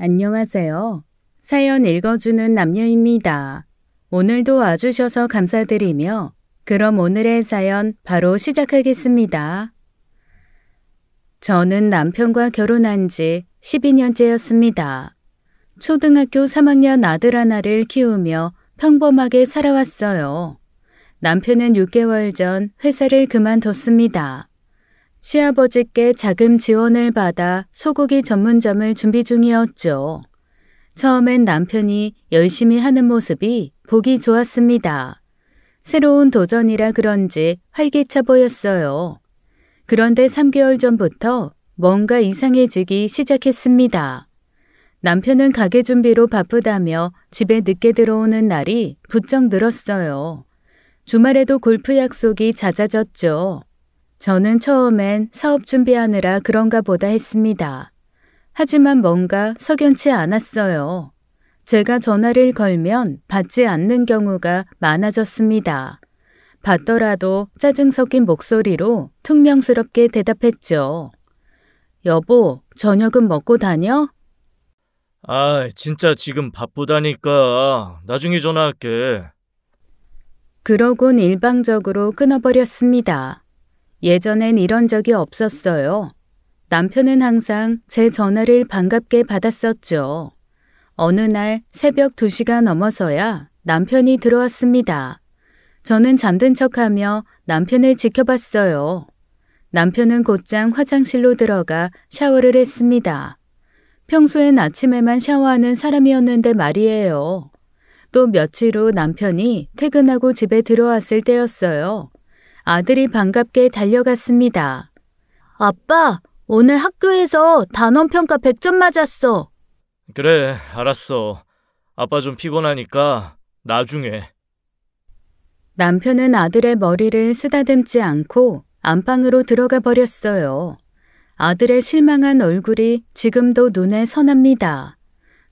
안녕하세요. 사연 읽어주는 남녀입니다. 오늘도 와주셔서 감사드리며 그럼 오늘의 사연 바로 시작하겠습니다. 저는 남편과 결혼한 지 12년째였습니다. 초등학교 3학년 아들 하나를 키우며 평범하게 살아왔어요. 남편은 6개월 전 회사를 그만뒀습니다. 시아버지께 자금 지원을 받아 소고기 전문점을 준비 중이었죠. 처음엔 남편이 열심히 하는 모습이 보기 좋았습니다. 새로운 도전이라 그런지 활기차 보였어요. 그런데 3개월 전부터 뭔가 이상해지기 시작했습니다. 남편은 가게 준비로 바쁘다며 집에 늦게 들어오는 날이 부쩍 늘었어요. 주말에도 골프 약속이 잦아졌죠. 저는 처음엔 사업 준비하느라 그런가 보다 했습니다. 하지만 뭔가 석연치 않았어요. 제가 전화를 걸면 받지 않는 경우가 많아졌습니다. 받더라도 짜증 섞인 목소리로 퉁명스럽게 대답했죠. 여보, 저녁은 먹고 다녀? 진짜 지금 바쁘다니까. 나중에 전화할게. 그러곤 일방적으로 끊어버렸습니다. 예전엔 이런 적이 없었어요. 남편은 항상 제 전화를 반갑게 받았었죠. 어느 날 새벽 2시가 넘어서야 남편이 들어왔습니다. 저는 잠든 척하며 남편을 지켜봤어요. 남편은 곧장 화장실로 들어가 샤워를 했습니다. 평소엔 아침에만 샤워하는 사람이었는데 말이에요. 또 며칠 후 남편이 퇴근하고 집에 들어왔을 때였어요. 아들이 반갑게 달려갔습니다. 아빠, 오늘 학교에서 단원평가 100점 맞았어. 그래, 알았어. 아빠 좀 피곤하니까 나중에. 남편은 아들의 머리를 쓰다듬지 않고 안방으로 들어가 버렸어요. 아들의 실망한 얼굴이 지금도 눈에 선합니다.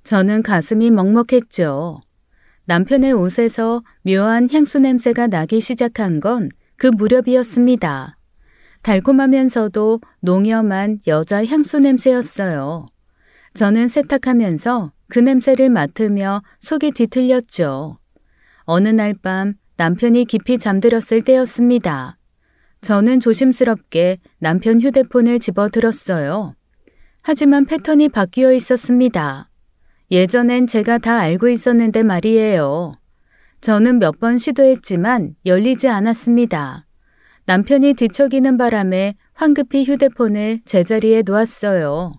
저는 가슴이 먹먹했죠. 남편의 옷에서 묘한 향수 냄새가 나기 시작한 건 그 무렵이었습니다. 달콤하면서도 농염한 여자 향수 냄새였어요. 저는 세탁하면서 그 냄새를 맡으며 속이 뒤틀렸죠. 어느 날 밤 남편이 깊이 잠들었을 때였습니다. 저는 조심스럽게 남편 휴대폰을 집어들었어요. 하지만 패턴이 바뀌어 있었습니다. 예전엔 제가 다 알고 있었는데 말이에요. 저는 몇 번 시도했지만 열리지 않았습니다. 남편이 뒤척이는 바람에 황급히 휴대폰을 제자리에 놓았어요.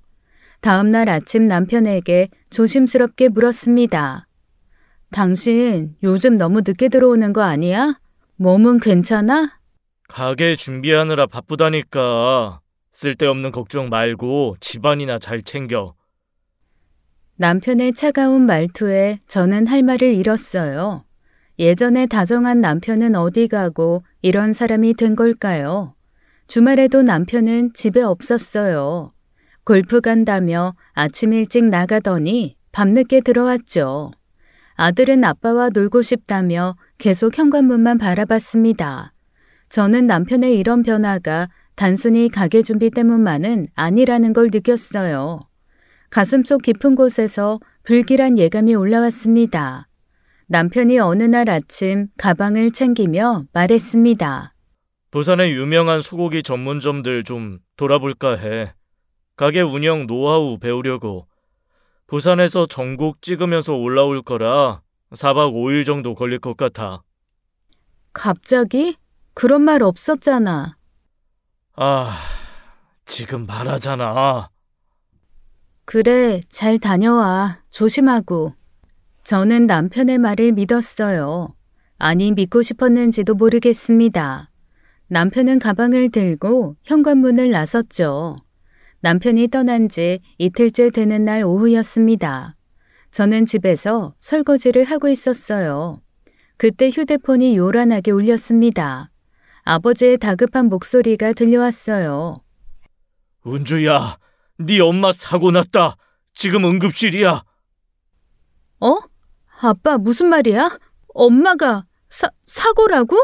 다음 날 아침 남편에게 조심스럽게 물었습니다. 당신 요즘 너무 늦게 들어오는 거 아니야? 몸은 괜찮아? 가게 준비하느라 바쁘다니까. 쓸데없는 걱정 말고 집안이나 잘 챙겨. 남편의 차가운 말투에 저는 할 말을 잃었어요. 예전에 다정한 남편은 어디 가고 이런 사람이 된 걸까요? 주말에도 남편은 집에 없었어요. 골프 간다며 아침 일찍 나가더니 밤늦게 들어왔죠. 아들은 아빠와 놀고 싶다며 계속 현관문만 바라봤습니다. 저는 남편의 이런 변화가 단순히 가게 준비 때문만은 아니라는 걸 느꼈어요. 가슴속 깊은 곳에서 불길한 예감이 올라왔습니다. 남편이 어느 날 아침 가방을 챙기며 말했습니다. 부산의 유명한 소고기 전문점들 좀 돌아볼까 해. 가게 운영 노하우 배우려고. 부산에서 전국 찍으면서 올라올 거라 4박 5일 정도 걸릴 것 같아. 갑자기? 그런 말 없었잖아. 지금 말하잖아. 그래, 잘 다녀와. 조심하고. 저는 남편의 말을 믿었어요. 아니, 믿고 싶었는지도 모르겠습니다. 남편은 가방을 들고 현관문을 나섰죠. 남편이 떠난 지 이틀째 되는 날 오후였습니다. 저는 집에서 설거지를 하고 있었어요. 그때 휴대폰이 요란하게 울렸습니다. 아버지의 다급한 목소리가 들려왔어요. 은주야, 네 엄마 사고 났다. 지금 응급실이야. 어? 아빠 무슨 말이야? 엄마가 사고라고?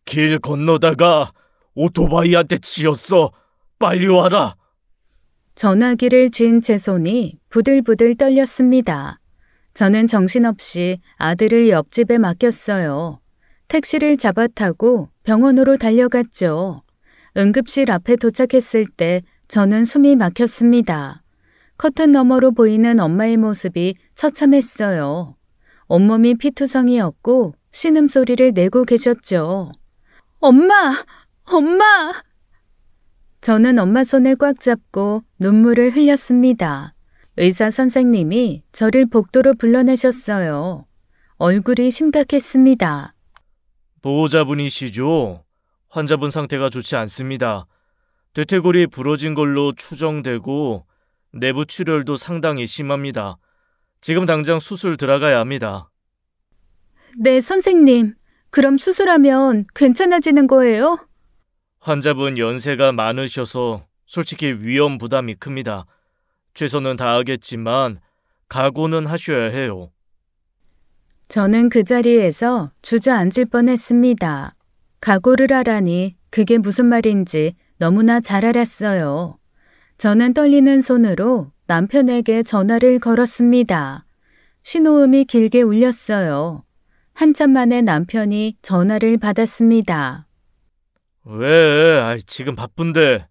길 건너다가 오토바이한테 치였어. 빨리 와라. 전화기를 쥔 제 손이 부들부들 떨렸습니다. 저는 정신없이 아들을 옆집에 맡겼어요. 택시를 잡아 타고 병원으로 달려갔죠. 응급실 앞에 도착했을 때 저는 숨이 막혔습니다. 커튼 너머로 보이는 엄마의 모습이 처참했어요. 온몸이 피투성이었고 신음소리를 내고 계셨죠. 엄마! 엄마! 저는 엄마 손을 꽉 잡고 눈물을 흘렸습니다. 의사 선생님이 저를 복도로 불러내셨어요. 얼굴이 심각했습니다. 보호자분이시죠? 환자분 상태가 좋지 않습니다. 대퇴골이 부러진 걸로 추정되고 내부 출혈도 상당히 심합니다. 지금 당장 수술 들어가야 합니다. 네, 선생님. 그럼 수술하면 괜찮아지는 거예요? 환자분 연세가 많으셔서 솔직히 위험 부담이 큽니다. 최선은 다하겠지만 각오는 하셔야 해요. 저는 그 자리에서 주저앉을 뻔했습니다. 각오를 하라니 그게 무슨 말인지 너무나 잘 알았어요. 저는 떨리는 손으로 남편에게 전화를 걸었습니다. 신호음이 길게 울렸어요. 한참 만에 남편이 전화를 받았습니다. 왜? 지금 바쁜데.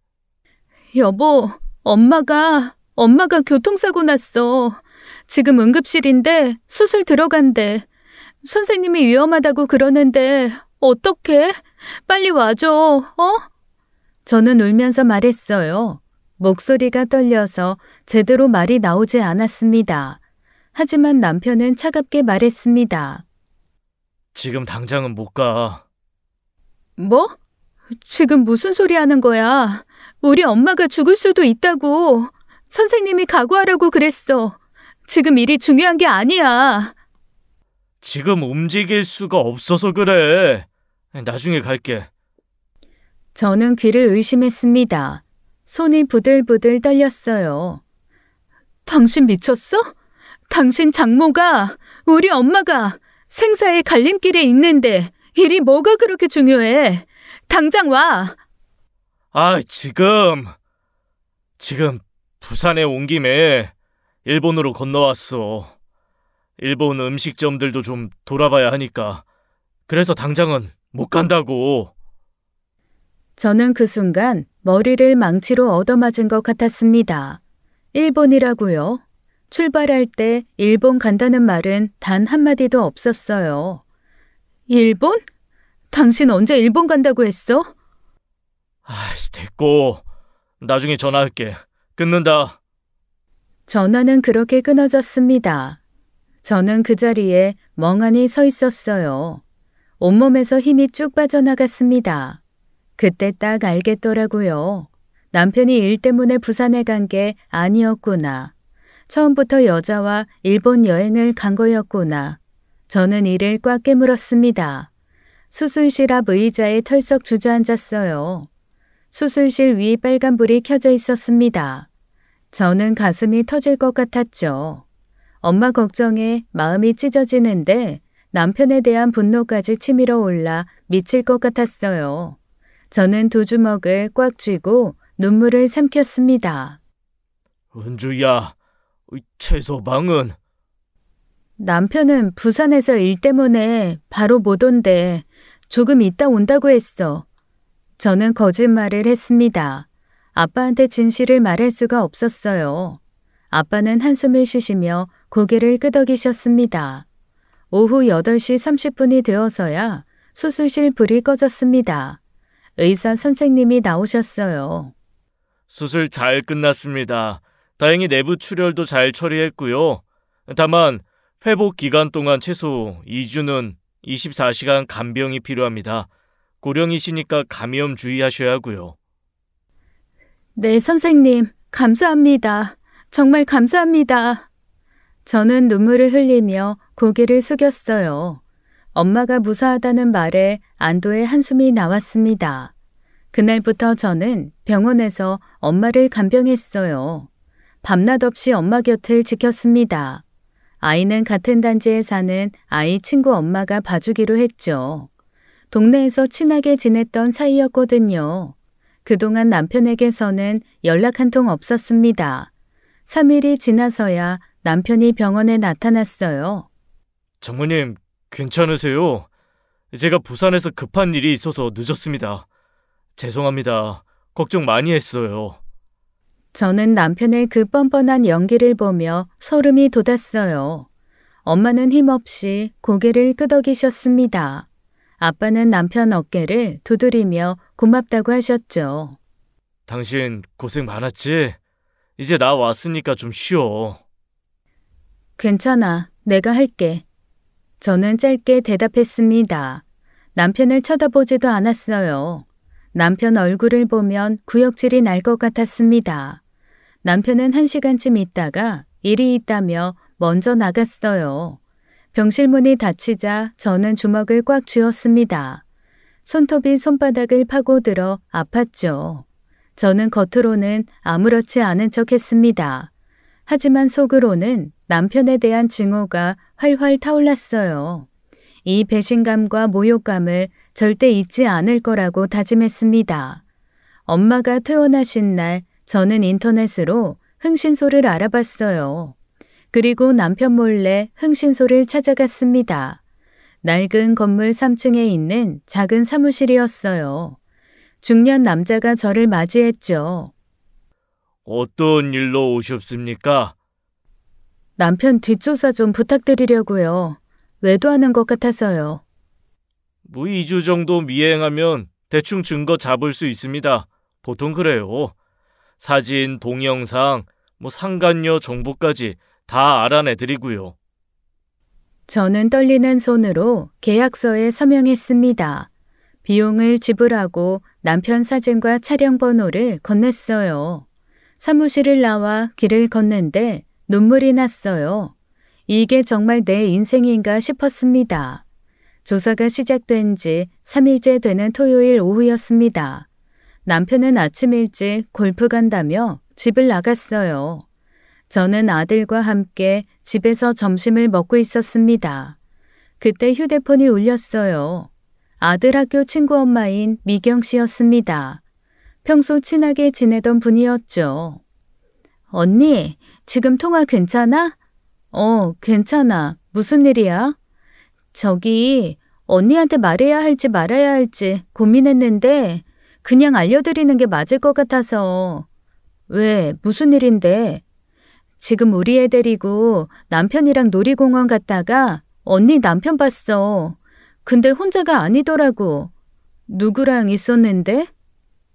여보, 엄마가 교통사고 났어. 지금 응급실인데 수술 들어간대. 선생님이 위험하다고 그러는데 어떡해? 빨리 와줘, 저는 울면서 말했어요. 목소리가 떨려서 제대로 말이 나오지 않았습니다. 하지만 남편은 차갑게 말했습니다. 지금 당장은 못 가. 뭐? 지금 무슨 소리 하는 거야? 우리 엄마가 죽을 수도 있다고. 선생님이 각오하라고 그랬어. 지금 일이 중요한 게 아니야. 지금 움직일 수가 없어서 그래. 나중에 갈게. 저는 귀를 의심했습니다. 손이 부들부들 떨렸어요. 당신 미쳤어? 당신 장모가, 우리 엄마가 생사의 갈림길에 있는데 일이 뭐가 그렇게 중요해? 당장 와! 지금 부산에 온 김에 일본으로 건너왔어. 일본 음식점들도 좀 돌아봐야 하니까. 그래서 당장은 못 간다고. 저는 그 순간 머리를 망치로 얻어맞은 것 같았습니다. 일본이라고요? 출발할 때 일본 간다는 말은 단 한마디도 없었어요. 일본? 당신 언제 일본 간다고 했어? 됐고. 나중에 전화할게. 끊는다. 전화는 그렇게 끊어졌습니다. 저는 그 자리에 멍하니 서 있었어요. 온몸에서 힘이 쭉 빠져나갔습니다. 그때 딱 알겠더라고요. 남편이 일 때문에 부산에 간 게 아니었구나. 처음부터 여자와 일본 여행을 간 거였구나. 저는 이를 꽉 깨물었습니다. 수술실 앞 의자에 털썩 주저앉았어요. 수술실 위 빨간불이 켜져 있었습니다. 저는 가슴이 터질 것 같았죠. 엄마 걱정에 마음이 찢어지는데 남편에 대한 분노까지 치밀어 올라 미칠 것 같았어요. 저는 두 주먹을 꽉 쥐고 눈물을 삼켰습니다. 은주야, 최서방은? 남편은 부산에서 일 때문에 바로 못 온대. 조금 있다 온다고 했어. 저는 거짓말을 했습니다. 아빠한테 진실을 말할 수가 없었어요. 아빠는 한숨을 쉬시며 고개를 끄덕이셨습니다. 오후 8시 30분이 되어서야 수술실 불이 꺼졌습니다. 의사 선생님이 나오셨어요. 수술 잘 끝났습니다. 다행히 내부 출혈도 잘 처리했고요. 다만 회복 기간 동안 최소 2주는 24시간 간병이 필요합니다. 고령이시니까 감염 주의하셔야 하고요. 네, 선생님. 감사합니다. 정말 감사합니다. 저는 눈물을 흘리며 고개를 숙였어요. 엄마가 무사하다는 말에 안도의 한숨이 나왔습니다. 그날부터 저는 병원에서 엄마를 간병했어요. 밤낮 없이 엄마 곁을 지켰습니다. 아이는 같은 단지에 사는 아이 친구 엄마가 봐주기로 했죠. 동네에서 친하게 지냈던 사이였거든요. 그동안 남편에게서는 연락 한 통 없었습니다. 3일이 지나서야 남편이 병원에 나타났어요. 장모님, 괜찮으세요? 제가 부산에서 급한 일이 있어서 늦었습니다. 죄송합니다. 걱정 많이 했어요. 저는 남편의 그 뻔뻔한 연기를 보며 소름이 돋았어요. 엄마는 힘없이 고개를 끄덕이셨습니다. 아빠는 남편 어깨를 두드리며 고맙다고 하셨죠. 당신 고생 많았지? 이제 나 왔으니까 좀 쉬어. 괜찮아. 내가 할게. 저는 짧게 대답했습니다. 남편을 쳐다보지도 않았어요. 남편 얼굴을 보면 구역질이 날 것 같았습니다. 남편은 1시간쯤 있다가 일이 있다며 먼저 나갔어요. 병실 문이 닫히자 저는 주먹을 꽉 쥐었습니다. 손톱이 손바닥을 파고들어 아팠죠. 저는 겉으로는 아무렇지 않은 척 했습니다. 하지만 속으로는 남편에 대한 증오가 활활 타올랐어요. 이 배신감과 모욕감을 절대 잊지 않을 거라고 다짐했습니다. 엄마가 퇴원하신 날 저는 인터넷으로 흥신소를 알아봤어요. 그리고 남편 몰래 흥신소를 찾아갔습니다. 낡은 건물 3층에 있는 작은 사무실이었어요. 중년 남자가 저를 맞이했죠. 어떤 일로 오셨습니까? 남편 뒷조사 좀 부탁드리려고요. 외도하는 것 같아서요. 2주 정도 미행하면 대충 증거 잡을 수 있습니다. 보통 그래요. 사진, 동영상, 상간녀 정보까지 다 알아내드리고요. 저는 떨리는 손으로 계약서에 서명했습니다. 비용을 지불하고 남편 사진과 차량 번호를 건넸어요. 사무실을 나와 길을 걷는데 눈물이 났어요. 이게 정말 내 인생인가 싶었습니다. 조사가 시작된 지 3일째 되는 토요일 오후였습니다. 남편은 아침 일찍 골프 간다며 집을 나갔어요. 저는 아들과 함께 집에서 점심을 먹고 있었습니다. 그때 휴대폰이 울렸어요. 아들 학교 친구 엄마인 미경 씨였습니다. 평소 친하게 지내던 분이었죠. 언니, 지금 통화 괜찮아? 괜찮아. 무슨 일이야? 저기 언니한테 말해야 할지 말아야 할지 고민했는데 그냥 알려드리는 게 맞을 것 같아서. 왜? 무슨 일인데? 지금 우리 애 데리고 남편이랑 놀이공원 갔다가 언니 남편 봤어. 근데 혼자가 아니더라고. 누구랑 있었는데?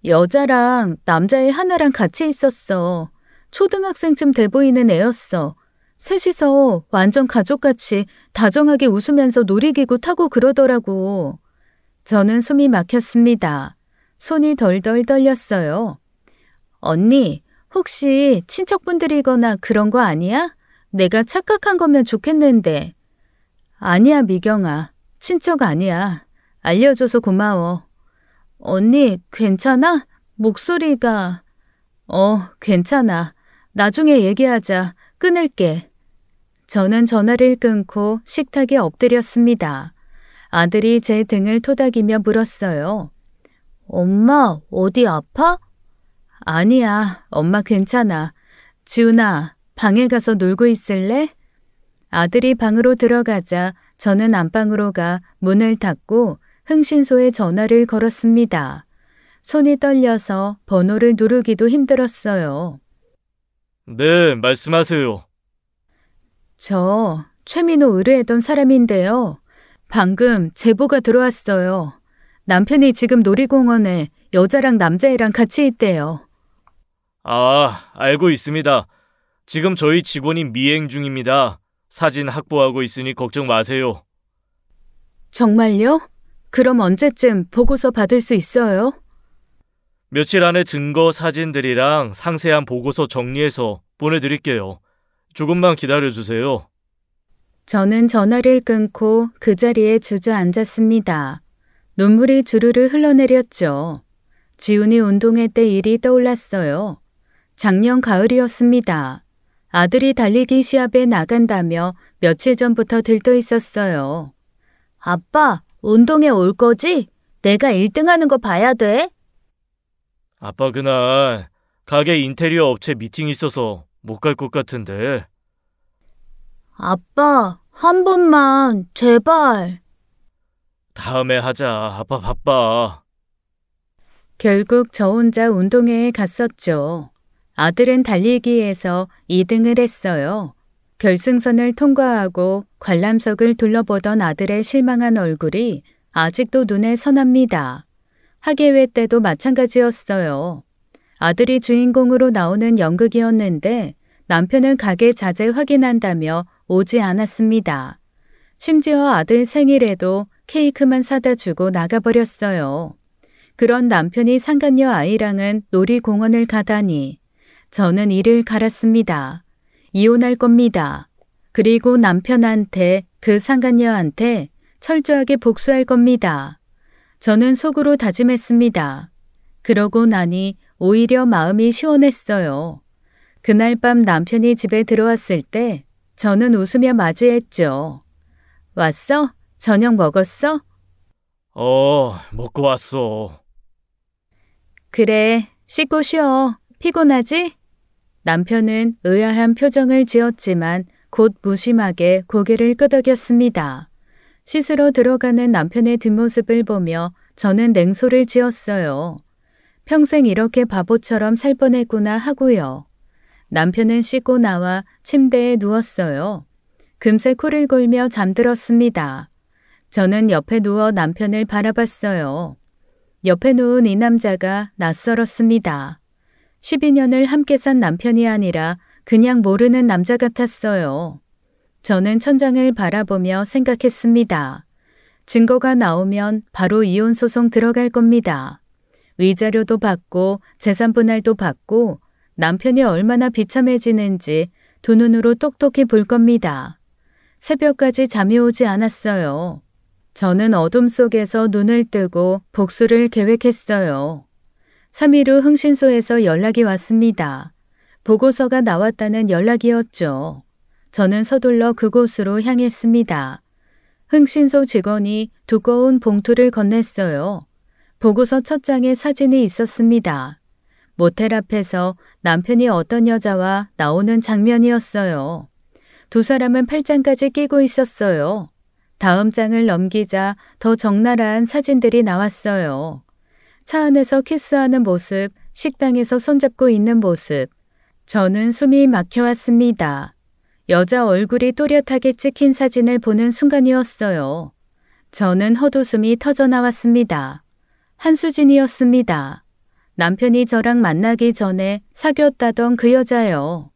여자랑 남자애 하나랑 같이 있었어. 초등학생쯤 돼 보이는 애였어. 셋이서 완전 가족같이 다정하게 웃으면서 놀이기구 타고 그러더라고. 저는 숨이 막혔습니다. 손이 덜덜 떨렸어요. 언니, 혹시 친척분들이거나 그런 거 아니야? 내가 착각한 거면 좋겠는데. 아니야, 미경아. 친척 아니야. 알려줘서 고마워. 언니, 괜찮아? 목소리가... 괜찮아. 나중에 얘기하자. 끊을게. 저는 전화를 끊고 식탁에 엎드렸습니다. 아들이 제 등을 토닥이며 물었어요. 엄마, 어디 아파? 아니야, 엄마 괜찮아. 지훈아, 방에 가서 놀고 있을래? 아들이 방으로 들어가자 저는 안방으로 가 문을 닫고 흥신소에 전화를 걸었습니다. 손이 떨려서 번호를 누르기도 힘들었어요. 네, 말씀하세요. 저 최민호 의뢰했던 사람인데요. 방금 제보가 들어왔어요. 남편이 지금 놀이공원에 여자랑 남자애랑 같이 있대요. 알고 있습니다. 지금 저희 직원이 미행 중입니다. 사진 확보하고 있으니 걱정 마세요. 정말요? 그럼 언제쯤 보고서 받을 수 있어요? 며칠 안에 증거 사진들이랑 상세한 보고서 정리해서 보내드릴게요. 조금만 기다려주세요. 저는 전화를 끊고 그 자리에 주저앉았습니다. 눈물이 주르르 흘러내렸죠. 지훈이 운동회 때 일이 떠올랐어요. 작년 가을이었습니다. 아들이 달리기 시합에 나간다며 며칠 전부터 들떠 있었어요. 아빠, 운동회 올 거지? 내가 1등하는 거 봐야 돼? 아빠 그날 가게 인테리어 업체 미팅 있어서 못 갈 것 같은데. 아빠, 한 번만, 제발. 다음에 하자. 아빠 바빠. 결국 저 혼자 운동회에 갔었죠. 아들은 달리기에서 2등을 했어요. 결승선을 통과하고 관람석을 둘러보던 아들의 실망한 얼굴이 아직도 눈에 선합니다. 학예회 때도 마찬가지였어요. 아들이 주인공으로 나오는 연극이었는데 남편은 가게 자재 확인한다며 오지 않았습니다. 심지어 아들 생일에도 케이크만 사다 주고 나가버렸어요. 그런 남편이 상간녀 아이랑은 놀이공원을 가다니 저는 이를 갈았습니다. 이혼할 겁니다. 그리고 남편한테 그 상간녀한테 철저하게 복수할 겁니다. 저는 속으로 다짐했습니다. 그러고 나니 오히려 마음이 시원했어요. 그날 밤 남편이 집에 들어왔을 때 저는 웃으며 맞이했죠. 왔어? 저녁 먹었어? 먹고 왔어. 그래, 씻고 쉬어. 피곤하지? 남편은 의아한 표정을 지었지만 곧 무심하게 고개를 끄덕였습니다. 씻으러 들어가는 남편의 뒷모습을 보며 저는 냉소를 지었어요. 평생 이렇게 바보처럼 살 뻔했구나 하고요. 남편은 씻고 나와 침대에 누웠어요. 금세 코를 골며 잠들었습니다. 저는 옆에 누워 남편을 바라봤어요. 옆에 누운 이 남자가 낯설었습니다. 12년을 함께 산 남편이 아니라 그냥 모르는 남자 같았어요. 저는 천장을 바라보며 생각했습니다. 증거가 나오면 바로 이혼 소송 들어갈 겁니다. 위자료도 받고 재산 분할도 받고 남편이 얼마나 비참해지는지 두 눈으로 똑똑히 볼 겁니다. 새벽까지 잠이 오지 않았어요. 저는 어둠 속에서 눈을 뜨고 복수를 계획했어요. 3일 후 흥신소에서 연락이 왔습니다. 보고서가 나왔다는 연락이었죠. 저는 서둘러 그곳으로 향했습니다. 흥신소 직원이 두꺼운 봉투를 건넸어요. 보고서 첫 장에 사진이 있었습니다. 모텔 앞에서 남편이 어떤 여자와 나오는 장면이었어요. 두 사람은 팔짱까지 끼고 있었어요. 다음 장을 넘기자 더 적나라한 사진들이 나왔어요. 차 안에서 키스하는 모습, 식당에서 손잡고 있는 모습. 저는 숨이 막혀왔습니다. 여자 얼굴이 또렷하게 찍힌 사진을 보는 순간이었어요. 저는 헛웃음이 터져나왔습니다. 한수진이었습니다. 남편이 저랑 만나기 전에 사귀었다던 그 여자요.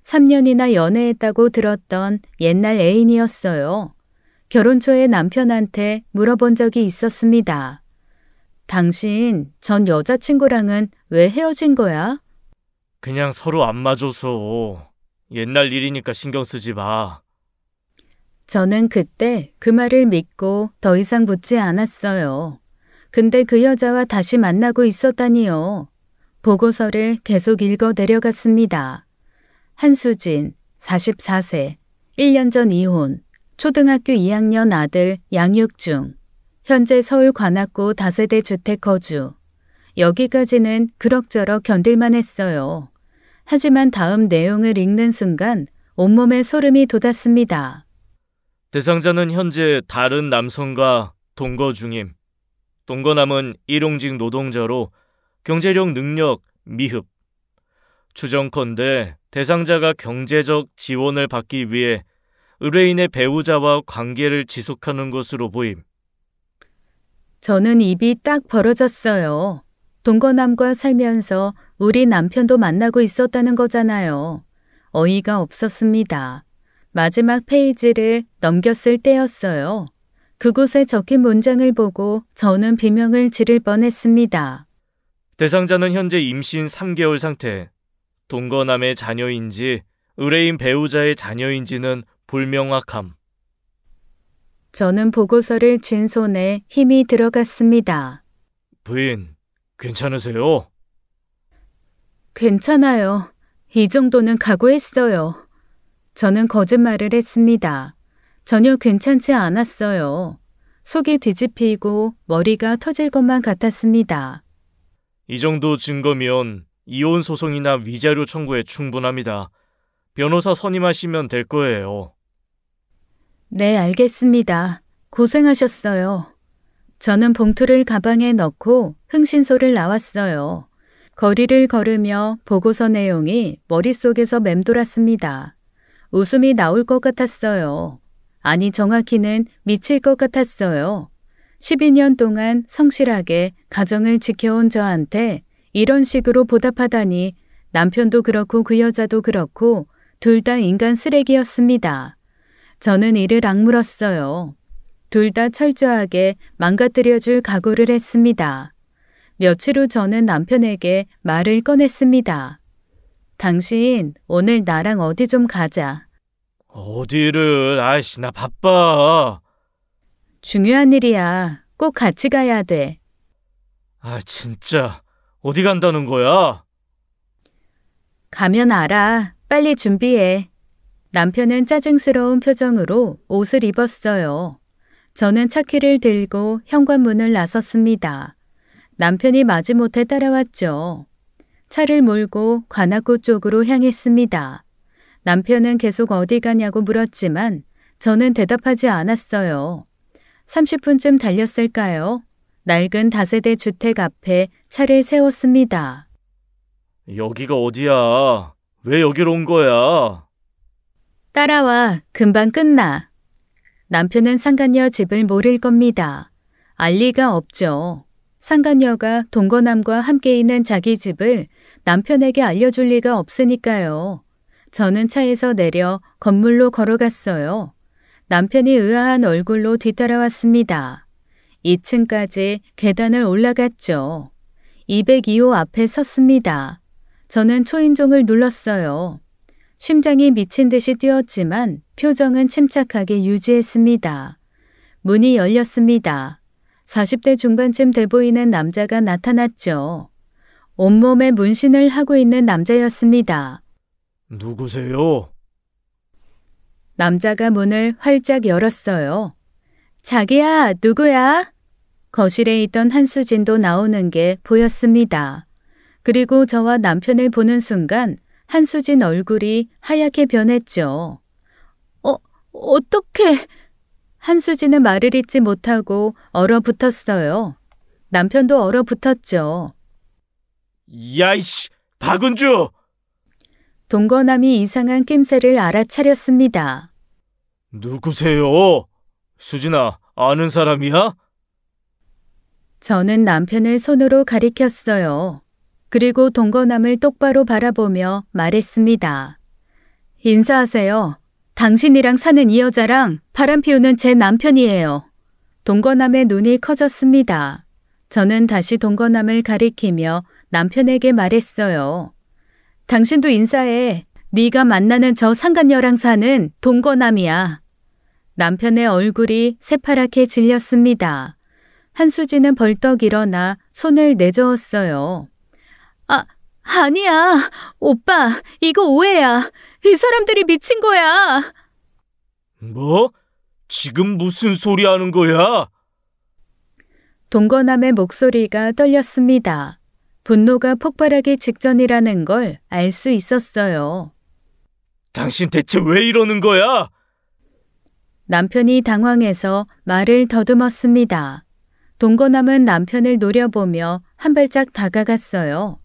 3년이나 연애했다고 들었던 옛날 애인이었어요. 결혼 초에 남편한테 물어본 적이 있었습니다. 당신 전 여자친구랑은 왜 헤어진 거야? 그냥 서로 안 맞아서. 옛날 일이니까 신경 쓰지 마. 저는 그때 그 말을 믿고 더 이상 묻지 않았어요. 근데 그 여자와 다시 만나고 있었다니요. 보고서를 계속 읽어 내려갔습니다. 한수진, 44세, 1년 전 이혼, 초등학교 2학년 아들 양육 중, 현재 서울 관악구 다세대 주택 거주. 여기까지는 그럭저럭 견딜만 했어요. 하지만 다음 내용을 읽는 순간 온몸에 소름이 돋았습니다. 대상자는 현재 다른 남성과 동거 중임. 동거남은 일용직 노동자로 경제력 능력 미흡. 추정컨대 대상자가 경제적 지원을 받기 위해 의뢰인의 배우자와 관계를 지속하는 것으로 보임. 저는 입이 딱 벌어졌어요. 동거남과 살면서 우리 남편도 만나고 있었다는 거잖아요. 어이가 없었습니다. 마지막 페이지를 넘겼을 때였어요. 그곳에 적힌 문장을 보고 저는 비명을 지를 뻔했습니다. 대상자는 현재 임신 3개월 상태. 동거남의 자녀인지 의뢰인 배우자의 자녀인지는 불명확함. 저는 보고서를 쥔 손에 힘이 들어갔습니다. 부인, 괜찮으세요? 괜찮아요. 이 정도는 각오했어요. 저는 거짓말을 했습니다. 전혀 괜찮지 않았어요. 속이 뒤집히고 머리가 터질 것만 같았습니다. 이 정도 증거면 이혼 소송이나 위자료 청구에 충분합니다. 변호사 선임하시면 될 거예요. 네, 알겠습니다. 고생하셨어요. 저는 봉투를 가방에 넣고 흥신소를 나왔어요. 거리를 걸으며 보고서 내용이 머릿속에서 맴돌았습니다. 웃음이 나올 것 같았어요. 아니, 정확히는 미칠 것 같았어요. 12년 동안 성실하게 가정을 지켜온 저한테 이런 식으로 보답하다니 남편도 그렇고 그 여자도 그렇고 둘 다 인간 쓰레기였습니다. 저는 이를 악물었어요. 둘 다 철저하게 망가뜨려줄 각오를 했습니다. 며칠 후 저는 남편에게 말을 꺼냈습니다. 당신 오늘 나랑 어디 좀 가자. 어디를? 아이씨, 나 바빠. 중요한 일이야. 꼭 같이 가야 돼. 아, 진짜. 어디 간다는 거야? 가면 알아. 빨리 준비해. 남편은 짜증스러운 표정으로 옷을 입었어요. 저는 차키를 들고 현관문을 나섰습니다. 남편이 마지못해 따라왔죠. 차를 몰고 관악구 쪽으로 향했습니다. 남편은 계속 어디 가냐고 물었지만 저는 대답하지 않았어요. 30분쯤 달렸을까요? 낡은 다세대 주택 앞에 차를 세웠습니다. 여기가 어디야? 왜 여기로 온 거야? 따라와. 금방 끝나. 남편은 상간녀 집을 모를 겁니다. 알 리가 없죠. 상간녀가 동거남과 함께 있는 자기 집을 남편에게 알려줄 리가 없으니까요. 저는 차에서 내려 건물로 걸어갔어요. 남편이 의아한 얼굴로 뒤따라왔습니다. 2층까지 계단을 올라갔죠. 202호 앞에 섰습니다. 저는 초인종을 눌렀어요. 심장이 미친 듯이 뛰었지만 표정은 침착하게 유지했습니다. 문이 열렸습니다. 40대 중반쯤 돼 보이는 남자가 나타났죠. 온몸에 문신을 하고 있는 남자였습니다. 누구세요? 남자가 문을 활짝 열었어요. 자기야, 누구야? 거실에 있던 한수진도 나오는 게 보였습니다. 그리고 저와 남편을 보는 순간 한수진 얼굴이 하얗게 변했죠. 어떡해? 한수진은 말을 잇지 못하고 얼어붙었어요. 남편도 얼어붙었죠. 야이씨, 박은주! 동거남이 이상한 낌새를 알아차렸습니다. 누구세요? 수진아, 아는 사람이야? 저는 남편을 손으로 가리켰어요. 그리고 동거남을 똑바로 바라보며 말했습니다. 인사하세요. 당신이랑 사는 이 여자랑 바람 피우는 제 남편이에요. 동거남의 눈이 커졌습니다. 저는 다시 동거남을 가리키며 남편에게 말했어요. 당신도 인사해. 네가 만나는 저 상간녀랑 사는 동거남이야. 남편의 얼굴이 새파랗게 질렸습니다. 한수진은 벌떡 일어나 손을 내저었어요. 아니야. 오빠, 이거 오해야. 이 사람들이 미친 거야. 뭐? 지금 무슨 소리 하는 거야? 동거남의 목소리가 떨렸습니다. 분노가 폭발하기 직전이라는 걸 알 수 있었어요. 당신 대체 왜 이러는 거야? 남편이 당황해서 말을 더듬었습니다. 동거남은 남편을 노려보며 한 발짝 다가갔어요.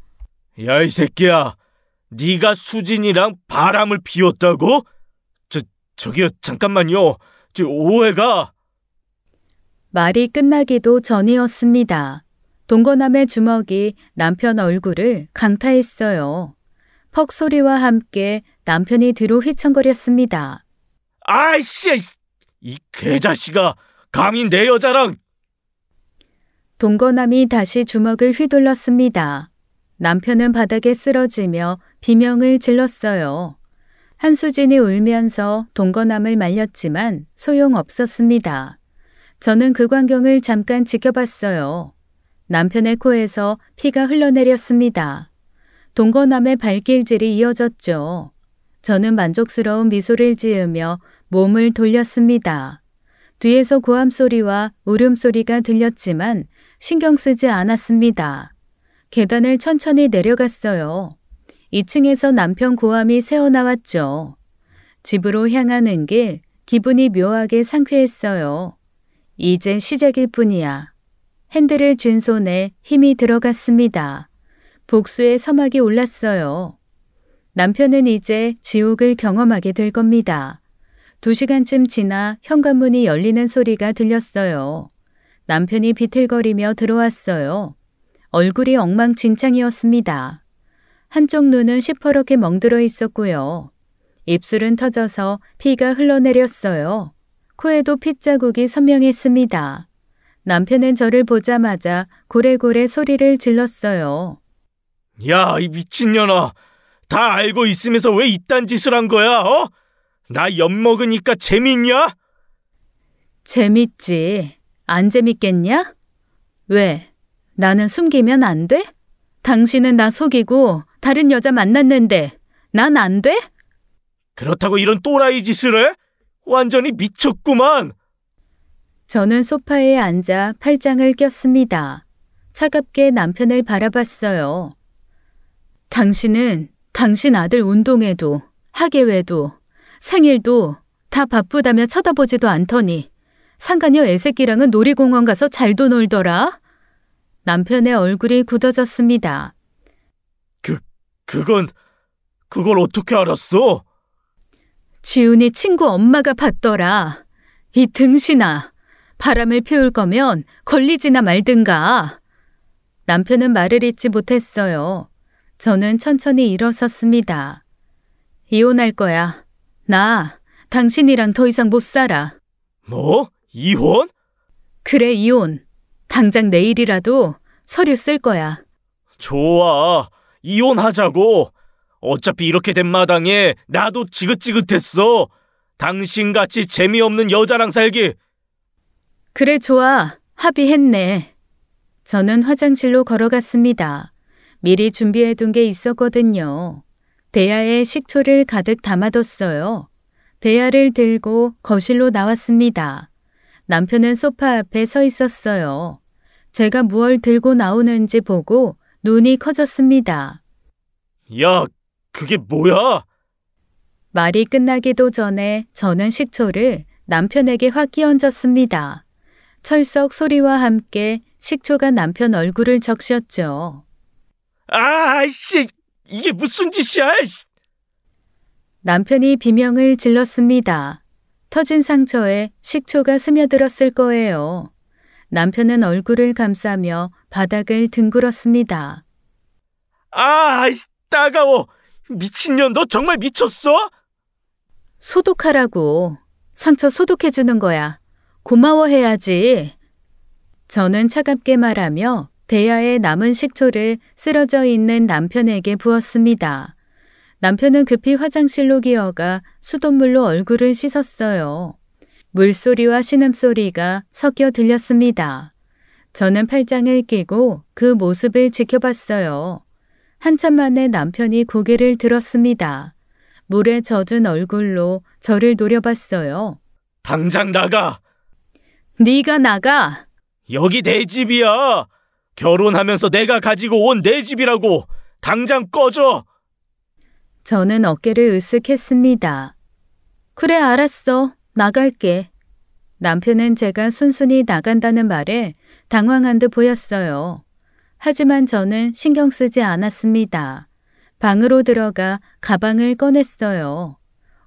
야, 이 새끼야. 네가 수진이랑 바람을 피웠다고? 저기요, 잠깐만요. 오해가. 말이 끝나기도 전이었습니다. 동거남의 주먹이 남편 얼굴을 강타했어요. 퍽 소리와 함께 남편이 뒤로 휘청거렸습니다. 아이씨! 이 개자식아! 감히 내 여자랑! 동거남이 다시 주먹을 휘둘렀습니다. 남편은 바닥에 쓰러지며 비명을 질렀어요. 한수진이 울면서 동거남을 말렸지만 소용없었습니다. 저는 그 광경을 잠깐 지켜봤어요. 남편의 코에서 피가 흘러내렸습니다. 동거남의 발길질이 이어졌죠. 저는 만족스러운 미소를 지으며 몸을 돌렸습니다. 뒤에서 고함소리와 울음소리가 들렸지만 신경 쓰지 않았습니다. 계단을 천천히 내려갔어요. 2층에서 남편 고함이 새어나왔죠. 집으로 향하는 길, 기분이 묘하게 상쾌했어요. 이제 시작일 뿐이야. 핸들을 쥔 손에 힘이 들어갔습니다. 복수의 서막이 올랐어요. 남편은 이제 지옥을 경험하게 될 겁니다. 2시간쯤 지나 현관문이 열리는 소리가 들렸어요. 남편이 비틀거리며 들어왔어요. 얼굴이 엉망진창이었습니다. 한쪽 눈은 시퍼렇게 멍들어 있었고요. 입술은 터져서 피가 흘러내렸어요. 코에도 핏자국이 선명했습니다. 남편은 저를 보자마자 고래고래 소리를 질렀어요. 야, 이 미친년아. 다 알고 있으면서 왜 이딴 짓을 한 거야, 어? 나 엿먹으니까 재밌냐? 재밌지. 안 재밌겠냐? 왜? 나는 숨기면 안 돼? 당신은 나 속이고 다른 여자 만났는데 난 안 돼? 그렇다고 이런 또라이 짓을 해? 완전히 미쳤구만. 저는 소파에 앉아 팔짱을 꼈습니다. 차갑게 남편을 바라봤어요. 당신은 당신 아들 운동회도 학예회도 생일도 다 바쁘다며 쳐다보지도 않더니 상간녀 애새끼랑은 놀이공원 가서 잘도 놀더라. 남편의 얼굴이 굳어졌습니다. 그걸 어떻게 알았어? 지훈이 친구 엄마가 봤더라. 이 등신아, 바람을 피울 거면 걸리지나 말든가. 남편은 말을 잇지 못했어요. 저는 천천히 일어섰습니다. 이혼할 거야. 나 당신이랑 더 이상 못 살아. 뭐? 이혼? 그래, 이혼. 당장 내일이라도 서류 쓸 거야. 좋아. 이혼하자고. 어차피 이렇게 된 마당에 나도 지긋지긋했어. 당신같이 재미없는 여자랑 살기. 그래, 좋아. 합의했네. 저는 화장실로 걸어갔습니다. 미리 준비해둔 게 있었거든요. 대야에 식초를 가득 담아뒀어요. 대야를 들고 거실로 나왔습니다. 남편은 소파 앞에 서 있었어요. 제가 무얼 들고 나오는지 보고 눈이 커졌습니다. 야, 그게 뭐야? 말이 끝나기도 전에 저는 식초를 남편에게 확 끼얹었습니다. 철썩 소리와 함께 식초가 남편 얼굴을 적셨죠. 아이씨, 이게 무슨 짓이야? 남편이 비명을 질렀습니다. 터진 상처에 식초가 스며들었을 거예요. 남편은 얼굴을 감싸며 바닥을 뒹굴었습니다. 아이씨, 따가워. 미친년, 너 정말 미쳤어? 소독하라고. 상처 소독해주는 거야. 고마워해야지. 저는 차갑게 말하며 대야에 남은 식초를 쓰러져 있는 남편에게 부었습니다. 남편은 급히 화장실로 기어가 수돗물로 얼굴을 씻었어요. 물소리와 신음소리가 섞여 들렸습니다. 저는 팔짱을 끼고 그 모습을 지켜봤어요. 한참 만에 남편이 고개를 들었습니다. 물에 젖은 얼굴로 저를 노려봤어요. 당장 나가. 네가 나가. 여기 내 집이야. 결혼하면서 내가 가지고 온 내 집이라고. 당장 꺼져. 저는 어깨를 으쓱했습니다. 그래, 알았어. 나갈게. 남편은 제가 순순히 나간다는 말에 당황한 듯 보였어요. 하지만 저는 신경 쓰지 않았습니다. 방으로 들어가 가방을 꺼냈어요.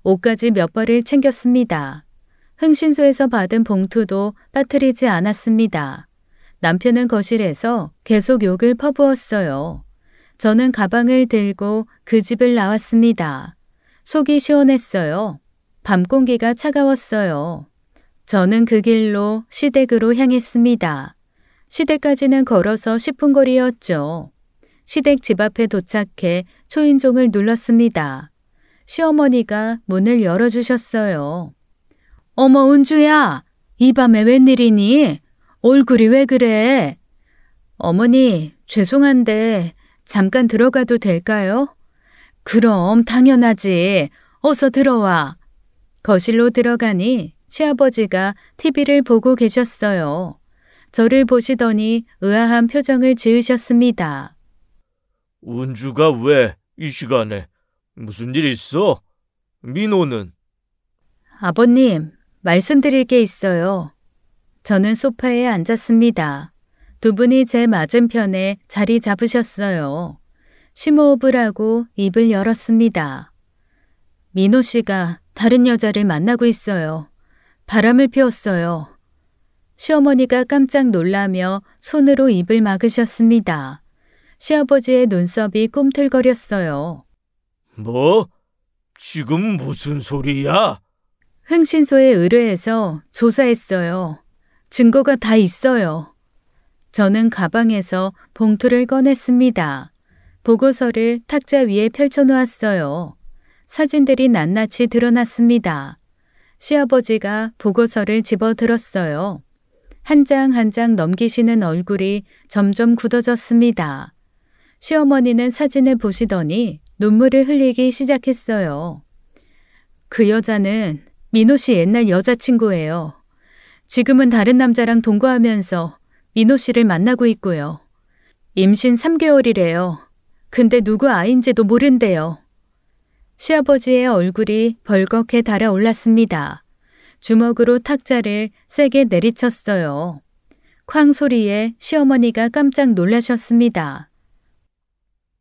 옷까지 몇 벌을 챙겼습니다. 흥신소에서 받은 봉투도 빠뜨리지 않았습니다. 남편은 거실에서 계속 욕을 퍼부었어요. 저는 가방을 들고 그 집을 나왔습니다. 속이 시원했어요. 밤 공기가 차가웠어요. 저는 그 길로 시댁으로 향했습니다. 시댁까지는 걸어서 10분 거리였죠. 시댁 집 앞에 도착해 초인종을 눌렀습니다. 시어머니가 문을 열어주셨어요. 어머, 은주야, 이 밤에 웬일이니? 얼굴이 왜 그래? 어머니, 죄송한데 잠깐 들어가도 될까요? 그럼 당연하지. 어서 들어와. 거실로 들어가니 시아버지가 TV를 보고 계셨어요. 저를 보시더니 의아한 표정을 지으셨습니다. 은주가 왜 이 시간에? 무슨 일 있어? 민호는? 아버님, 말씀드릴 게 있어요. 저는 소파에 앉았습니다. 두 분이 제 맞은편에 자리 잡으셨어요. 심호흡을 하고 입을 열었습니다. 민호 씨가 다른 여자를 만나고 있어요. 바람을 피웠어요. 시어머니가 깜짝 놀라며 손으로 입을 막으셨습니다. 시아버지의 눈썹이 꿈틀거렸어요. 뭐? 지금 무슨 소리야? 흥신소에 의뢰해서 조사했어요. 증거가 다 있어요. 저는 가방에서 봉투를 꺼냈습니다. 보고서를 탁자 위에 펼쳐놓았어요. 사진들이 낱낱이 드러났습니다. 시아버지가 보고서를 집어들었어요. 한 장 한 장 넘기시는 얼굴이 점점 굳어졌습니다. 시어머니는 사진을 보시더니 눈물을 흘리기 시작했어요. 그 여자는 민호 씨 옛날 여자친구예요. 지금은 다른 남자랑 동거하면서 민호 씨를 만나고 있고요. 임신 3개월이래요. 근데 누구 아인지도 모른대요. 시아버지의 얼굴이 벌겋게 달아올랐습니다. 주먹으로 탁자를 세게 내리쳤어요. 쾅 소리에 시어머니가 깜짝 놀라셨습니다.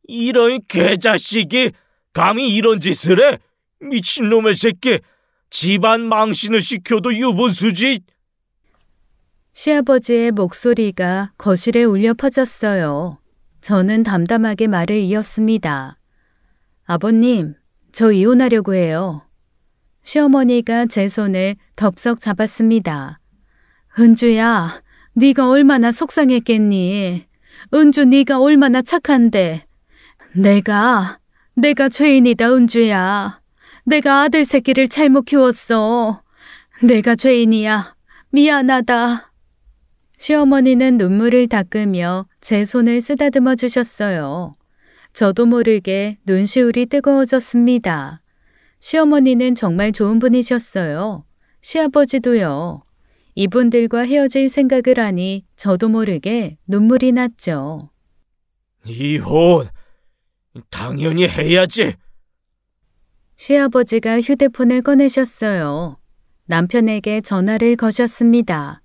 이런 개자식이 감히 이런 짓을 해? 미친놈의 새끼! 집안 망신을 시켜도 유분수지! 시아버지의 목소리가 거실에 울려 퍼졌어요. 저는 담담하게 말을 이었습니다. 아버님, 저 이혼하려고 해요. 시어머니가 제 손을 덥석 잡았습니다. 은주야, 네가 얼마나 속상했겠니? 은주 네가 얼마나 착한데. 내가 죄인이다, 은주야. 내가 아들 새끼를 잘못 키웠어. 내가 죄인이야. 미안하다. 시어머니는 눈물을 닦으며 제 손을 쓰다듬어 주셨어요. 저도 모르게 눈시울이 뜨거워졌습니다. 시어머니는 정말 좋은 분이셨어요. 시아버지도요. 이분들과 헤어질 생각을 하니 저도 모르게 눈물이 났죠. 이혼! 당연히 해야지! 시아버지가 휴대폰을 꺼내셨어요. 남편에게 전화를 거셨습니다.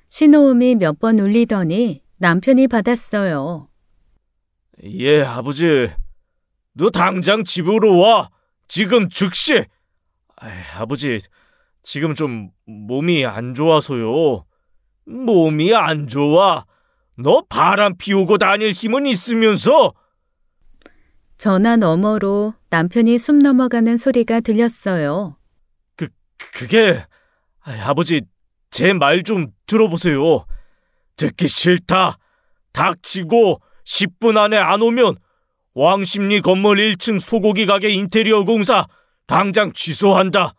신호음이 몇 번 울리더니 남편이 받았어요. 예, 아버지. 너 당장 집으로 와. 지금 즉시. 아버지, 지금 좀 몸이 안 좋아서요. 몸이 안 좋아? 너 바람 피우고 다닐 힘은 있으면서? 전화 너머로 남편이 숨 넘어가는 소리가 들렸어요. 그게... 아버지, 제 말 좀 들어보세요. 듣기 싫다. 닥치고 10분 안에 안 오면 왕십리 건물 1층 소고기 가게 인테리어 공사 당장 취소한다.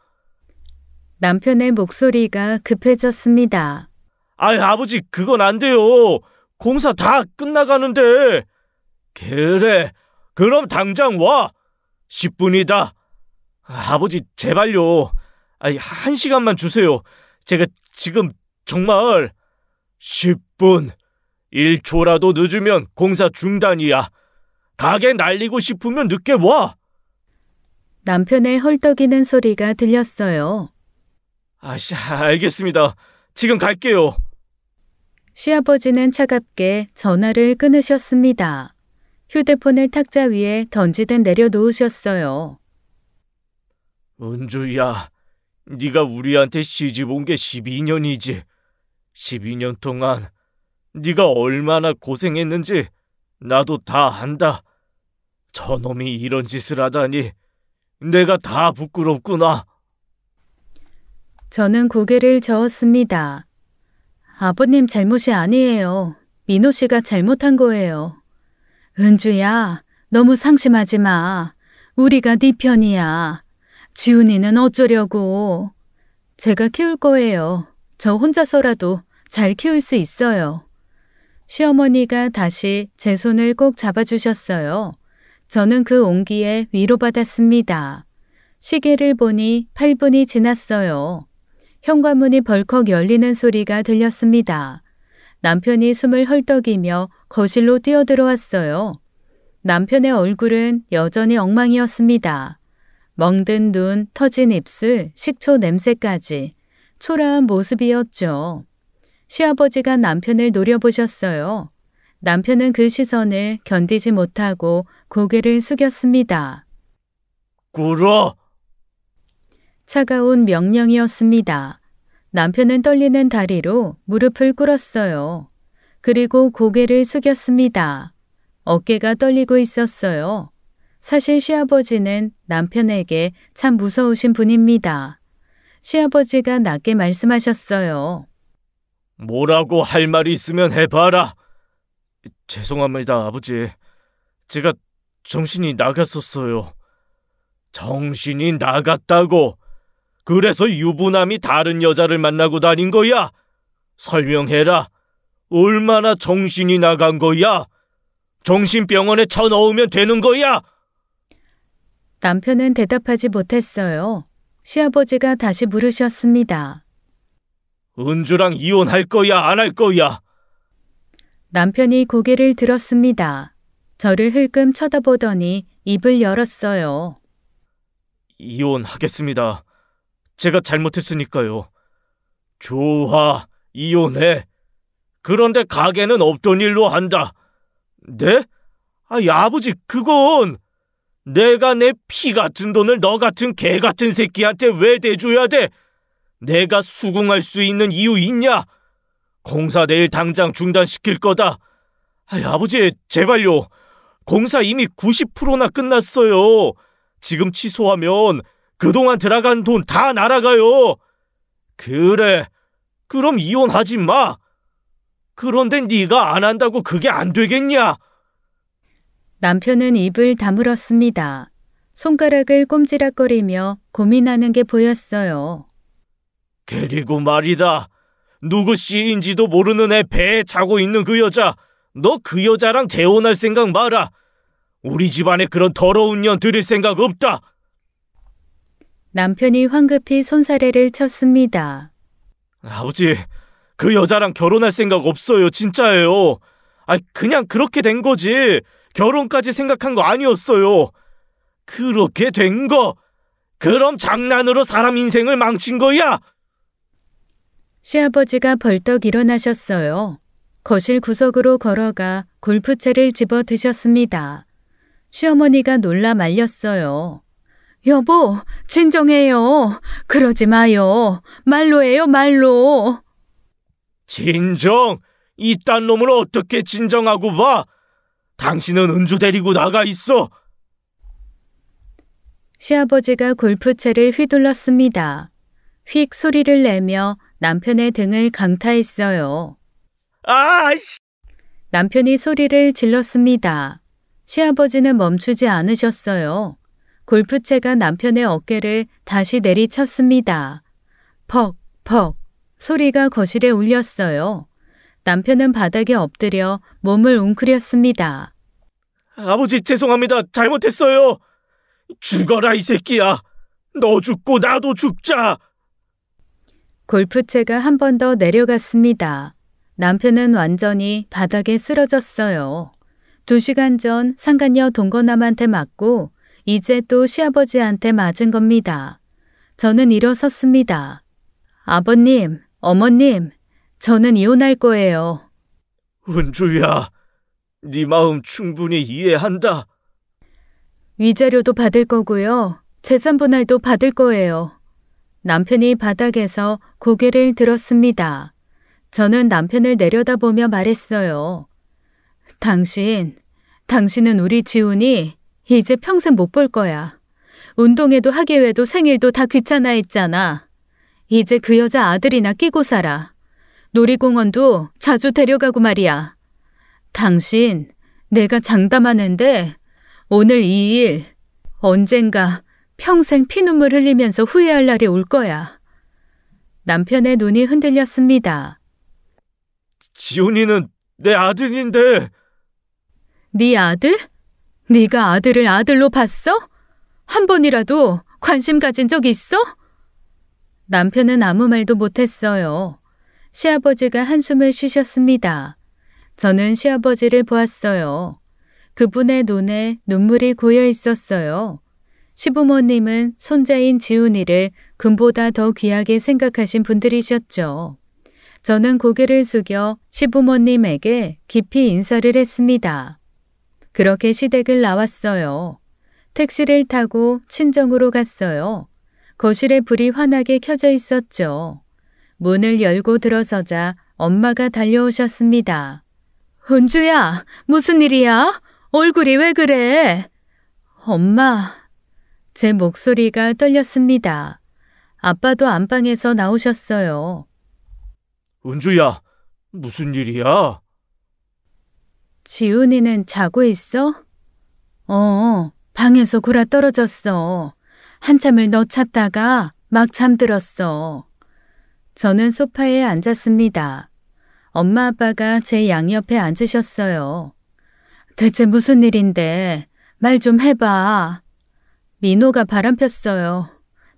남편의 목소리가 급해졌습니다. 아버지, 그건 안 돼요. 공사 다 끝나가는데. 그래, 그럼 당장 와. 10분이다. 아버지, 제발요. 1시간만 주세요. 제가 지금 정말 10분, 1초라도 늦으면 공사 중단이야. 가게 날리고 싶으면 늦게 와. 남편의 헐떡이는 소리가 들렸어요. 알겠습니다. 지금 갈게요. 시아버지는 차갑게 전화를 끊으셨습니다. 휴대폰을 탁자 위에 던지듯 내려놓으셨어요. 은주야, 네가 우리한테 시집 온 게 12년이지. 12년 동안 네가 얼마나 고생했는지 나도 다 안다. 저놈이 이런 짓을 하다니 내가 다 부끄럽구나. 저는 고개를 저었습니다. 아버님 잘못이 아니에요. 민호 씨가 잘못한 거예요. 은주야, 너무 상심하지 마. 우리가 네 편이야. 지훈이는 어쩌려고. 제가 키울 거예요. 저 혼자서라도 잘 키울 수 있어요. 시어머니가 다시 제 손을 꼭 잡아주셨어요. 저는 그 온기에 위로받았습니다. 시계를 보니 8분이 지났어요. 현관문이 벌컥 열리는 소리가 들렸습니다. 남편이 숨을 헐떡이며 거실로 뛰어들어왔어요. 남편의 얼굴은 여전히 엉망이었습니다. 멍든 눈, 터진 입술, 식초 냄새까지 초라한 모습이었죠. 시아버지가 남편을 노려보셨어요. 남편은 그 시선을 견디지 못하고 고개를 숙였습니다. 꿇어! 차가운 명령이었습니다. 남편은 떨리는 다리로 무릎을 꿇었어요. 그리고 고개를 숙였습니다. 어깨가 떨리고 있었어요. 사실 시아버지는 남편에게 참 무서우신 분입니다. 시아버지가 낮게 말씀하셨어요. 뭐라고 할 말이 있으면 해봐라. 죄송합니다, 아버지. 제가 정신이 나갔었어요. 정신이 나갔다고. 그래서 유부남이 다른 여자를 만나고 다닌 거야? 설명해라. 얼마나 정신이 나간 거야? 정신병원에 쳐넣으면 되는 거야? 남편은 대답하지 못했어요. 시아버지가 다시 물으셨습니다. 은주랑 이혼할 거야, 안 할 거야? 남편이 고개를 들었습니다. 저를 흘끔 쳐다보더니 입을 열었어요. 이혼하겠습니다. 제가 잘못했으니까요. 좋아, 이혼해. 그런데 가게는 없던 일로 한다. 네? 아버지, 그건 내가 내 피 같은 돈을 너 같은 개 같은 새끼한테 왜 대줘야 돼? 내가 수긍할 수 있는 이유 있냐? 공사 내일 당장 중단시킬 거다. 아버지, 제발요. 공사 이미 90%나 끝났어요. 지금 취소하면 그동안 들어간 돈 다 날아가요. 그래, 그럼 이혼하지 마. 그런데 네가 안 한다고 그게 안 되겠냐? 남편은 입을 다물었습니다. 손가락을 꼼지락거리며 고민하는 게 보였어요. 그리고 말이다. 누구 씨인지도 모르는 애 배에 차고 있는 그 여자. 너 그 여자랑 재혼할 생각 마라. 우리 집안에 그런 더러운 년 들일 생각 없다. 남편이 황급히 손사래를 쳤습니다. 아버지, 그 여자랑 결혼할 생각 없어요. 진짜예요. 그냥 그렇게 된 거지. 결혼까지 생각한 거 아니었어요. 그렇게 된 거. 그럼 장난으로 사람 인생을 망친 거야? 시아버지가 벌떡 일어나셨어요. 거실 구석으로 걸어가 골프채를 집어 드셨습니다. 시어머니가 놀라 말렸어요. 여보, 진정해요. 그러지 마요. 말로 해요, 말로. 진정? 이딴 놈을 어떻게 진정하고 봐? 당신은 은주 데리고 나가 있어. 시아버지가 골프채를 휘둘렀습니다. 휙 소리를 내며 남편의 등을 강타했어요. 아이씨! 남편이 소리를 질렀습니다. 시아버지는 멈추지 않으셨어요. 골프채가 남편의 어깨를 다시 내리쳤습니다. 퍽, 퍽 소리가 거실에 울렸어요. 남편은 바닥에 엎드려 몸을 웅크렸습니다. 아버지, 죄송합니다. 잘못했어요. 죽어라, 이 새끼야. 너 죽고 나도 죽자. 골프채가 한 번 더 내려갔습니다. 남편은 완전히 바닥에 쓰러졌어요. 2시간 전 상간녀 동거남한테 맞고 이제 또 시아버지한테 맞은 겁니다. 저는 일어섰습니다. 아버님, 어머님, 저는 이혼할 거예요. 은주야, 네 마음 충분히 이해한다. 위자료도 받을 거고요. 재산분할도 받을 거예요. 남편이 바닥에서 고개를 들었습니다. 저는 남편을 내려다보며 말했어요. 당신은 우리 지훈이 이제 평생 못 볼 거야. 운동회도 학예회도 생일도 다 귀찮아했잖아. 이제 그 여자 아들이나 끼고 살아. 놀이공원도 자주 데려가고 말이야. 당신, 내가 장담하는데 오늘 이 일 언젠가 평생 피눈물 흘리면서 후회할 날이 올 거야. 남편의 눈이 흔들렸습니다. 지훈이는 내 아들인데. 네 아들? 네가 아들을 아들로 봤어? 한 번이라도 관심 가진 적 있어? 남편은 아무 말도 못했어요. 시아버지가 한숨을 쉬셨습니다. 저는 시아버지를 보았어요. 그분의 눈에 눈물이 고여 있었어요. 시부모님은 손자인 지훈이를 금보다 더 귀하게 생각하신 분들이셨죠. 저는 고개를 숙여 시부모님에게 깊이 인사를 했습니다. 그렇게 시댁을 나왔어요. 택시를 타고 친정으로 갔어요. 거실에 불이 환하게 켜져 있었죠. 문을 열고 들어서자 엄마가 달려오셨습니다. 은주야, 무슨 일이야? 얼굴이 왜 그래? 엄마, 제 목소리가 떨렸습니다. 아빠도 안방에서 나오셨어요. 은주야, 무슨 일이야? 지훈이는 자고 있어? 방에서 골아 떨어졌어. 한참을 너 찾다가 막 잠들었어. 저는 소파에 앉았습니다. 엄마 아빠가 제 양옆에 앉으셨어요. 대체 무슨 일인데? 말 좀 해봐. 민호가 바람 폈어요.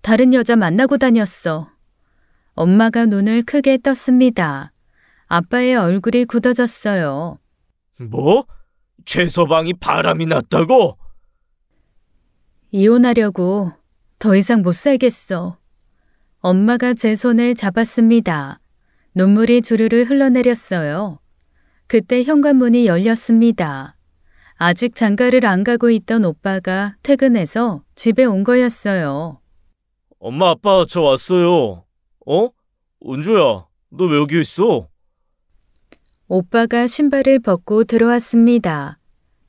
다른 여자 만나고 다녔어. 엄마가 눈을 크게 떴습니다. 아빠의 얼굴이 굳어졌어요. 뭐? 최서방이 바람이 났다고? 이혼하려고. 더 이상 못 살겠어. 엄마가 제 손을 잡았습니다. 눈물이 주르르 흘러내렸어요. 그때 현관문이 열렸습니다. 아직 장가를 안 가고 있던 오빠가 퇴근해서 집에 온 거였어요. 엄마, 아빠, 저 왔어요. 은주야, 너 왜 여기 있어? 오빠가 신발을 벗고 들어왔습니다.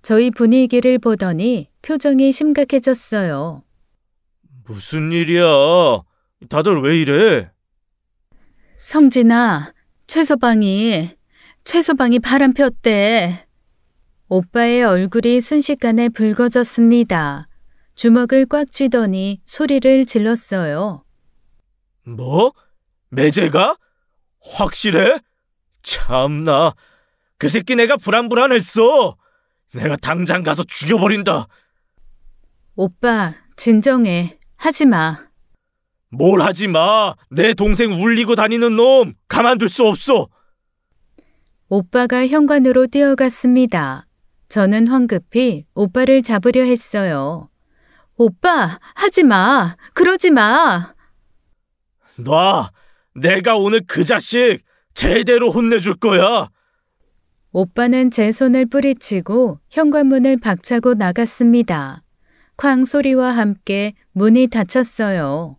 저희 분위기를 보더니 표정이 심각해졌어요. 무슨 일이야? 다들 왜 이래? 성진아, 최서방이 바람 폈대. 오빠의 얼굴이 순식간에 붉어졌습니다. 주먹을 꽉 쥐더니 소리를 질렀어요. 뭐? 매제가? 확실해? 참나, 그 새끼 내가 불안했어. 내가 당장 가서 죽여버린다. 오빠, 진정해. 하지 마. 뭘 하지 마. 내 동생 울리고 다니는 놈 가만둘 수 없어. 오빠가 현관으로 뛰어갔습니다. 저는 황급히 오빠를 잡으려 했어요. 오빠, 하지 마. 그러지 마. 놔. 내가 오늘 그 자식 제대로 혼내줄 거야. 오빠는 제 손을 뿌리치고 현관문을 박차고 나갔습니다. 쾅 소리와 함께 문이 닫혔어요.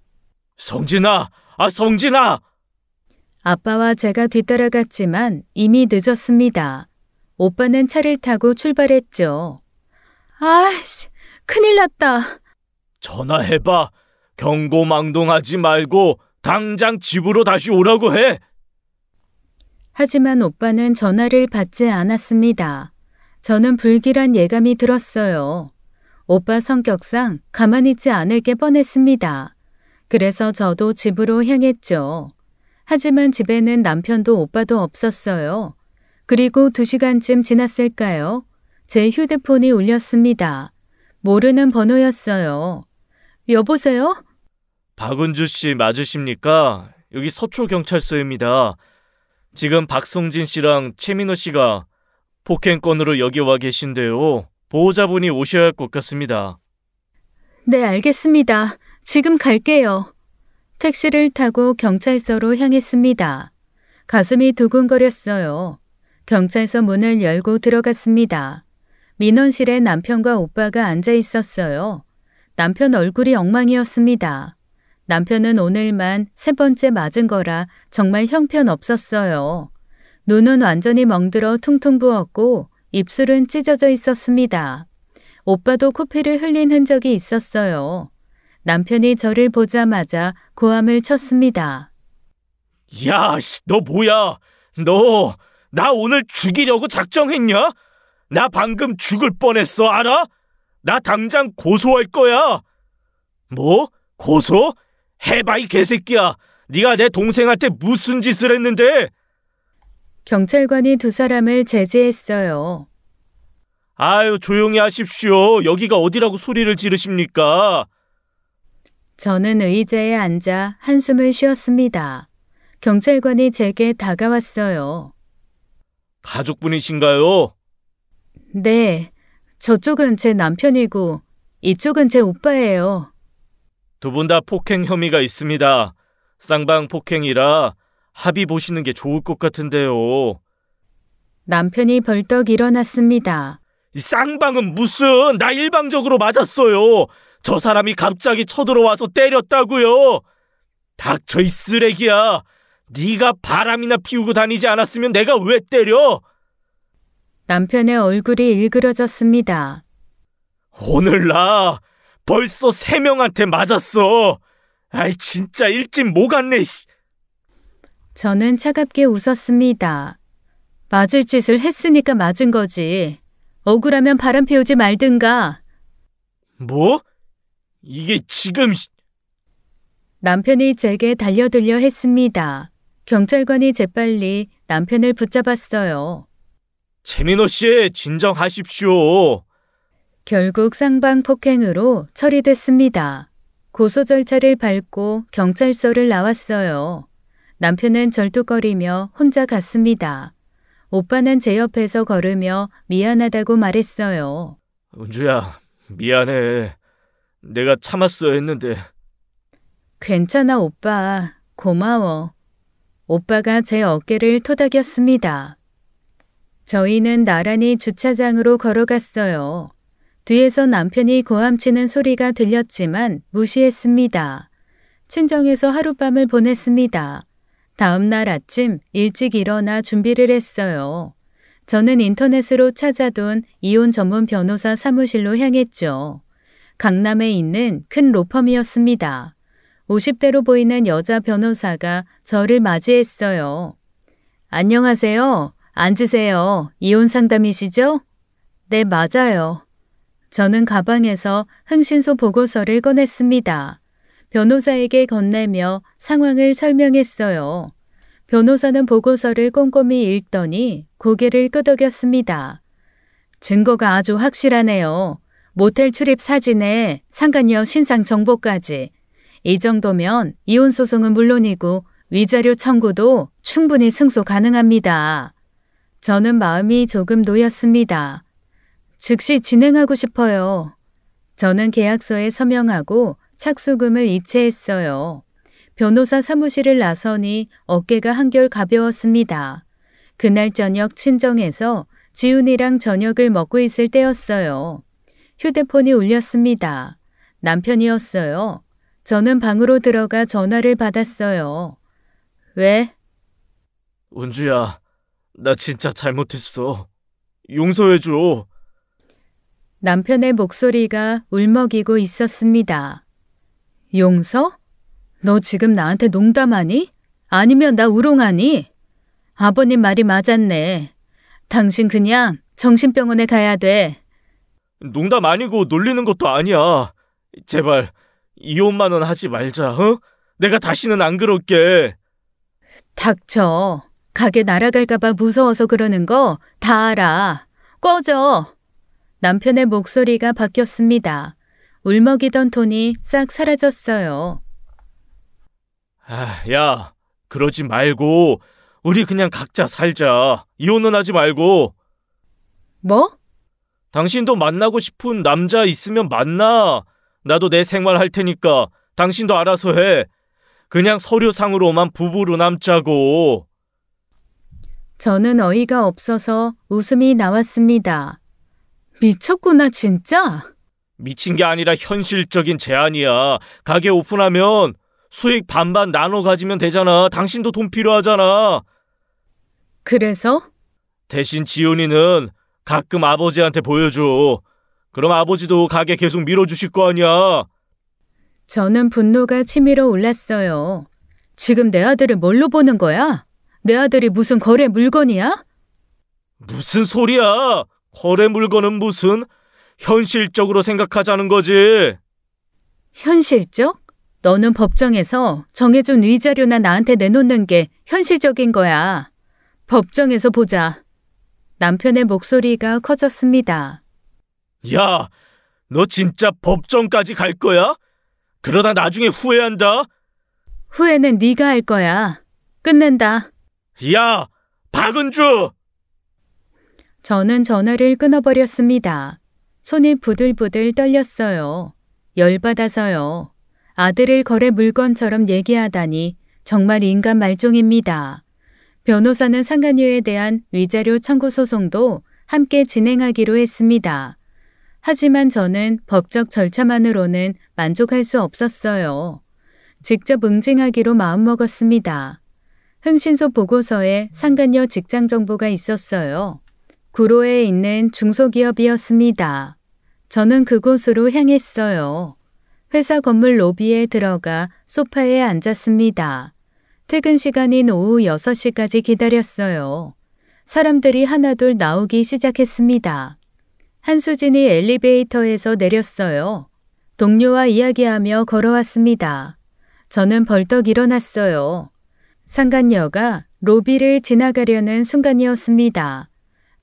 성진아, 성진아! 아빠와 제가 뒤따라갔지만 이미 늦었습니다. 오빠는 차를 타고 출발했죠. 아이씨, 큰일 났다. 전화해봐. 경고망동하지 말고 당장 집으로 다시 오라고 해. 하지만 오빠는 전화를 받지 않았습니다. 저는 불길한 예감이 들었어요. 오빠 성격상 가만히 있지 않을 게 뻔했습니다. 그래서 저도 집으로 향했죠. 하지만 집에는 남편도 오빠도 없었어요. 그리고 2시간쯤 지났을까요? 제 휴대폰이 울렸습니다. 모르는 번호였어요. 여보세요? 박은주 씨 맞으십니까? 여기 서초경찰서입니다. 지금 박성진 씨랑 최민호 씨가 폭행건으로 여기 와 계신데요. 보호자분이 오셔야 할 것 같습니다. 네, 알겠습니다. 지금 갈게요. 택시를 타고 경찰서로 향했습니다. 가슴이 두근거렸어요. 경찰서 문을 열고 들어갔습니다. 민원실에 남편과 오빠가 앉아 있었어요. 남편 얼굴이 엉망이었습니다. 남편은 오늘만 3번째 맞은 거라 정말 형편없었어요. 눈은 완전히 멍들어 퉁퉁 부었고 입술은 찢어져 있었습니다. 오빠도 코피를 흘린 흔적이 있었어요. 남편이 저를 보자마자 고함을 쳤습니다. 야, 너 뭐야? 너 나 오늘 죽이려고 작정했냐? 나 방금 죽을 뻔했어, 알아? 나 당장 고소할 거야. 뭐? 고소? 해봐, 이 개새끼야. 네가 내 동생한테 무슨 짓을 했는데? 경찰관이 2사람을 제지했어요. 아유, 조용히 하십시오. 여기가 어디라고 소리를 지르십니까? 저는 의자에 앉아 한숨을 쉬었습니다. 경찰관이 제게 다가왔어요. 가족분이신가요? 네, 저쪽은 제 남편이고 이쪽은 제 오빠예요. 두 분 다 폭행 혐의가 있습니다. 쌍방 폭행이라 합의 보시는 게 좋을 것 같은데요. 남편이 벌떡 일어났습니다. 이 쌍방은 무슨 나 일방적으로 맞았어요. 저 사람이 갑자기 쳐들어와서 때렸다고요. 닥쳐 이 쓰레기야. 네가 바람이나 피우고 다니지 않았으면 내가 왜 때려? 남편의 얼굴이 일그러졌습니다. 오늘 나 벌써 3명한테 맞았어. 아이 진짜 일진 뭐 같네. 저는 차갑게 웃었습니다. 맞을 짓을 했으니까 맞은 거지. 억울하면 바람 피우지 말든가. 뭐? 이게 지금... 남편이 제게 달려들려 했습니다. 경찰관이 재빨리 남편을 붙잡았어요. 최민호 씨, 진정하십시오. 결국 쌍방 폭행으로 처리됐습니다. 고소 절차를 밟고 경찰서를 나왔어요. 남편은 절뚝거리며 혼자 갔습니다. 오빠는 제 옆에서 걸으며 미안하다고 말했어요. 은주야, 미안해. 내가 참았어야 했는데. 괜찮아, 오빠. 고마워. 오빠가 제 어깨를 토닥였습니다. 저희는 나란히 주차장으로 걸어갔어요. 뒤에서 남편이 고함치는 소리가 들렸지만 무시했습니다. 친정에서 하룻밤을 보냈습니다. 다음 날 아침 일찍 일어나 준비를 했어요. 저는 인터넷으로 찾아둔 이혼 전문 변호사 사무실로 향했죠. 강남에 있는 큰 로펌이었습니다. 50대로 보이는 여자 변호사가 저를 맞이했어요. 안녕하세요. 앉으세요. 이혼 상담이시죠? 네, 맞아요. 저는 가방에서 흥신소 보고서를 꺼냈습니다. 변호사에게 건네며 상황을 설명했어요. 변호사는 보고서를 꼼꼼히 읽더니 고개를 끄덕였습니다. 증거가 아주 확실하네요. 모텔 출입 사진에 상간녀 신상 정보까지. 이 정도면 이혼 소송은 물론이고 위자료 청구도 충분히 승소 가능합니다. 저는 마음이 조금 놓였습니다. 즉시 진행하고 싶어요. 저는 계약서에 서명하고 착수금을 이체했어요. 변호사 사무실을 나서니 어깨가 한결 가벼웠습니다. 그날 저녁 친정에서 지훈이랑 저녁을 먹고 있을 때였어요. 휴대폰이 울렸습니다. 남편이었어요. 저는 방으로 들어가 전화를 받았어요. 왜? 은주야, 나 진짜 잘못했어. 용서해줘. 남편의 목소리가 울먹이고 있었습니다. 용서? 너 지금 나한테 농담하니? 아니면 나 우롱하니? 아버님 말이 맞았네. 당신 그냥 정신병원에 가야 돼. 농담 아니고 놀리는 것도 아니야. 제발 이혼만은 하지 말자. 어? 내가 다시는 안 그럴게. 닥쳐. 가게 날아갈까 봐 무서워서 그러는 거 다 알아. 꺼져. 남편의 목소리가 바뀌었습니다. 울먹이던 톤이 싹 사라졌어요. 야, 그러지 말고 우리 그냥 각자 살자. 이혼은 하지 말고. 뭐? 당신도 만나고 싶은 남자 있으면 만나. 나도 내 생활 할 테니까 당신도 알아서 해. 그냥 서류상으로만 부부로 남자고. 저는 어이가 없어서 웃음이 나왔습니다. 미쳤구나 진짜? 미친 게 아니라 현실적인 제안이야. 가게 오픈하면 수익 반반 나눠 가지면 되잖아. 당신도 돈 필요하잖아. 그래서? 대신 지훈이는 가끔 아버지한테 보여줘. 그럼 아버지도 가게 계속 밀어주실 거 아니야. 저는 분노가 치밀어 올랐어요. 지금 내 아들을 뭘로 보는 거야? 내 아들이 무슨 거래 물건이야? 무슨 소리야? 거래 물건은 무슨? 현실적으로 생각하자는 거지. 현실적? 너는 법정에서 정해준 위자료나 나한테 내놓는 게 현실적인 거야. 법정에서 보자. 남편의 목소리가 커졌습니다. 야, 너 진짜 법정까지 갈 거야? 그러다 나중에 후회한다. 후회는 네가 할 거야. 끝낸다. 야, 박은주! 저는 전화를 끊어버렸습니다. 손이 부들부들 떨렸어요. 열받아서요. 아들을 거래 물건처럼 얘기하다니 정말 인간 말종입니다. 변호사는 상간녀에 대한 위자료 청구 소송도 함께 진행하기로 했습니다. 하지만 저는 법적 절차만으로는 만족할 수 없었어요. 직접 응징하기로 마음먹었습니다. 흥신소 보고서에 상간녀 직장 정보가 있었어요. 구로에 있는 중소기업이었습니다. 저는 그곳으로 향했어요. 회사 건물 로비에 들어가 소파에 앉았습니다. 퇴근 시간인 오후 6시까지 기다렸어요. 사람들이 하나둘 나오기 시작했습니다. 한수진이 엘리베이터에서 내렸어요. 동료와 이야기하며 걸어왔습니다. 저는 벌떡 일어났어요. 상간녀가 로비를 지나가려는 순간이었습니다.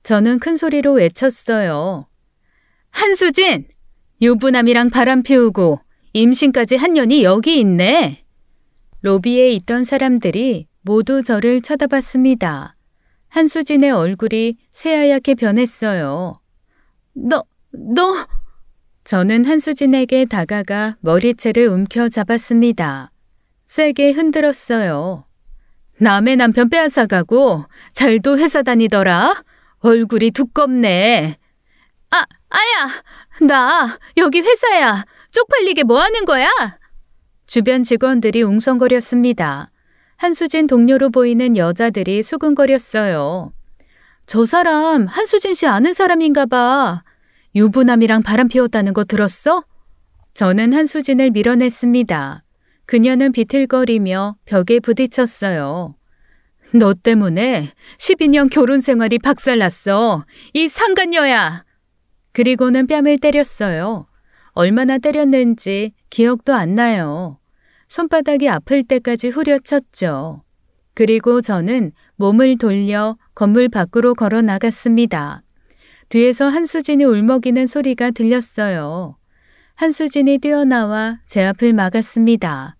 저는 큰 소리로 외쳤어요. 한수진! 유부남이랑 바람 피우고 임신까지 한 년이 여기 있네. 로비에 있던 사람들이 모두 저를 쳐다봤습니다. 한수진의 얼굴이 새하얗게 변했어요. 너! 저는 한수진에게 다가가 머리채를 움켜잡았습니다. 세게 흔들었어요. 남의 남편 빼앗아가고 잘도 회사 다니더라. 얼굴이 두껍네. 아야! 나 여기 회사야. 쪽팔리게 뭐 하는 거야? 주변 직원들이 웅성거렸습니다. 한수진 동료로 보이는 여자들이 수근거렸어요. 저 사람 한수진 씨 아는 사람인가 봐. 유부남이랑 바람 피웠다는 거 들었어? 저는 한수진을 밀어냈습니다. 그녀는 비틀거리며 벽에 부딪혔어요. 너 때문에 12년 결혼 생활이 박살났어. 이 상간녀야. 그리고는 뺨을 때렸어요. 얼마나 때렸는지 기억도 안 나요. 손바닥이 아플 때까지 후려쳤죠. 그리고 저는 몸을 돌려 건물 밖으로 걸어 나갔습니다. 뒤에서 한수진이 울먹이는 소리가 들렸어요. 한수진이 뛰어나와 제 앞을 막았습니다.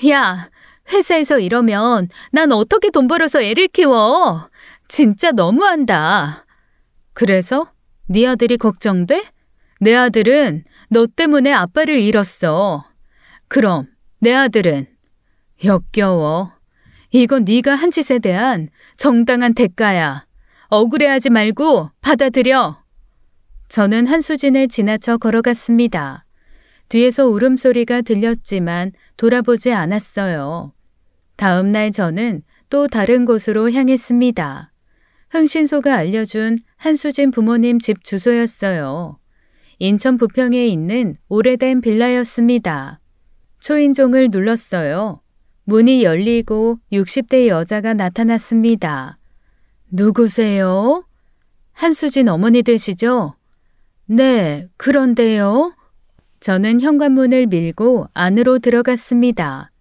야, 회사에서 이러면 난 어떻게 돈 벌어서 애를 키워? 진짜 너무한다. 그래서? 네 아들이 걱정돼? 내 아들은 너 때문에 아빠를 잃었어. 그럼 내 아들은? 역겨워. 이건 네가 한 짓에 대한 정당한 대가야. 억울해하지 말고 받아들여. 저는 한수진을 지나쳐 걸어갔습니다. 뒤에서 울음소리가 들렸지만 돌아보지 않았어요. 다음 날 저는 또 다른 곳으로 향했습니다. 흥신소가 알려준 한수진 부모님 집 주소였어요. 인천 부평에 있는 오래된 빌라였습니다. 초인종을 눌렀어요. 문이 열리고 60대 여자가 나타났습니다. 누구세요? 한수진 어머니 되시죠? 네, 그런데요. 저는 현관문을 밀고 안으로 들어갔습니다.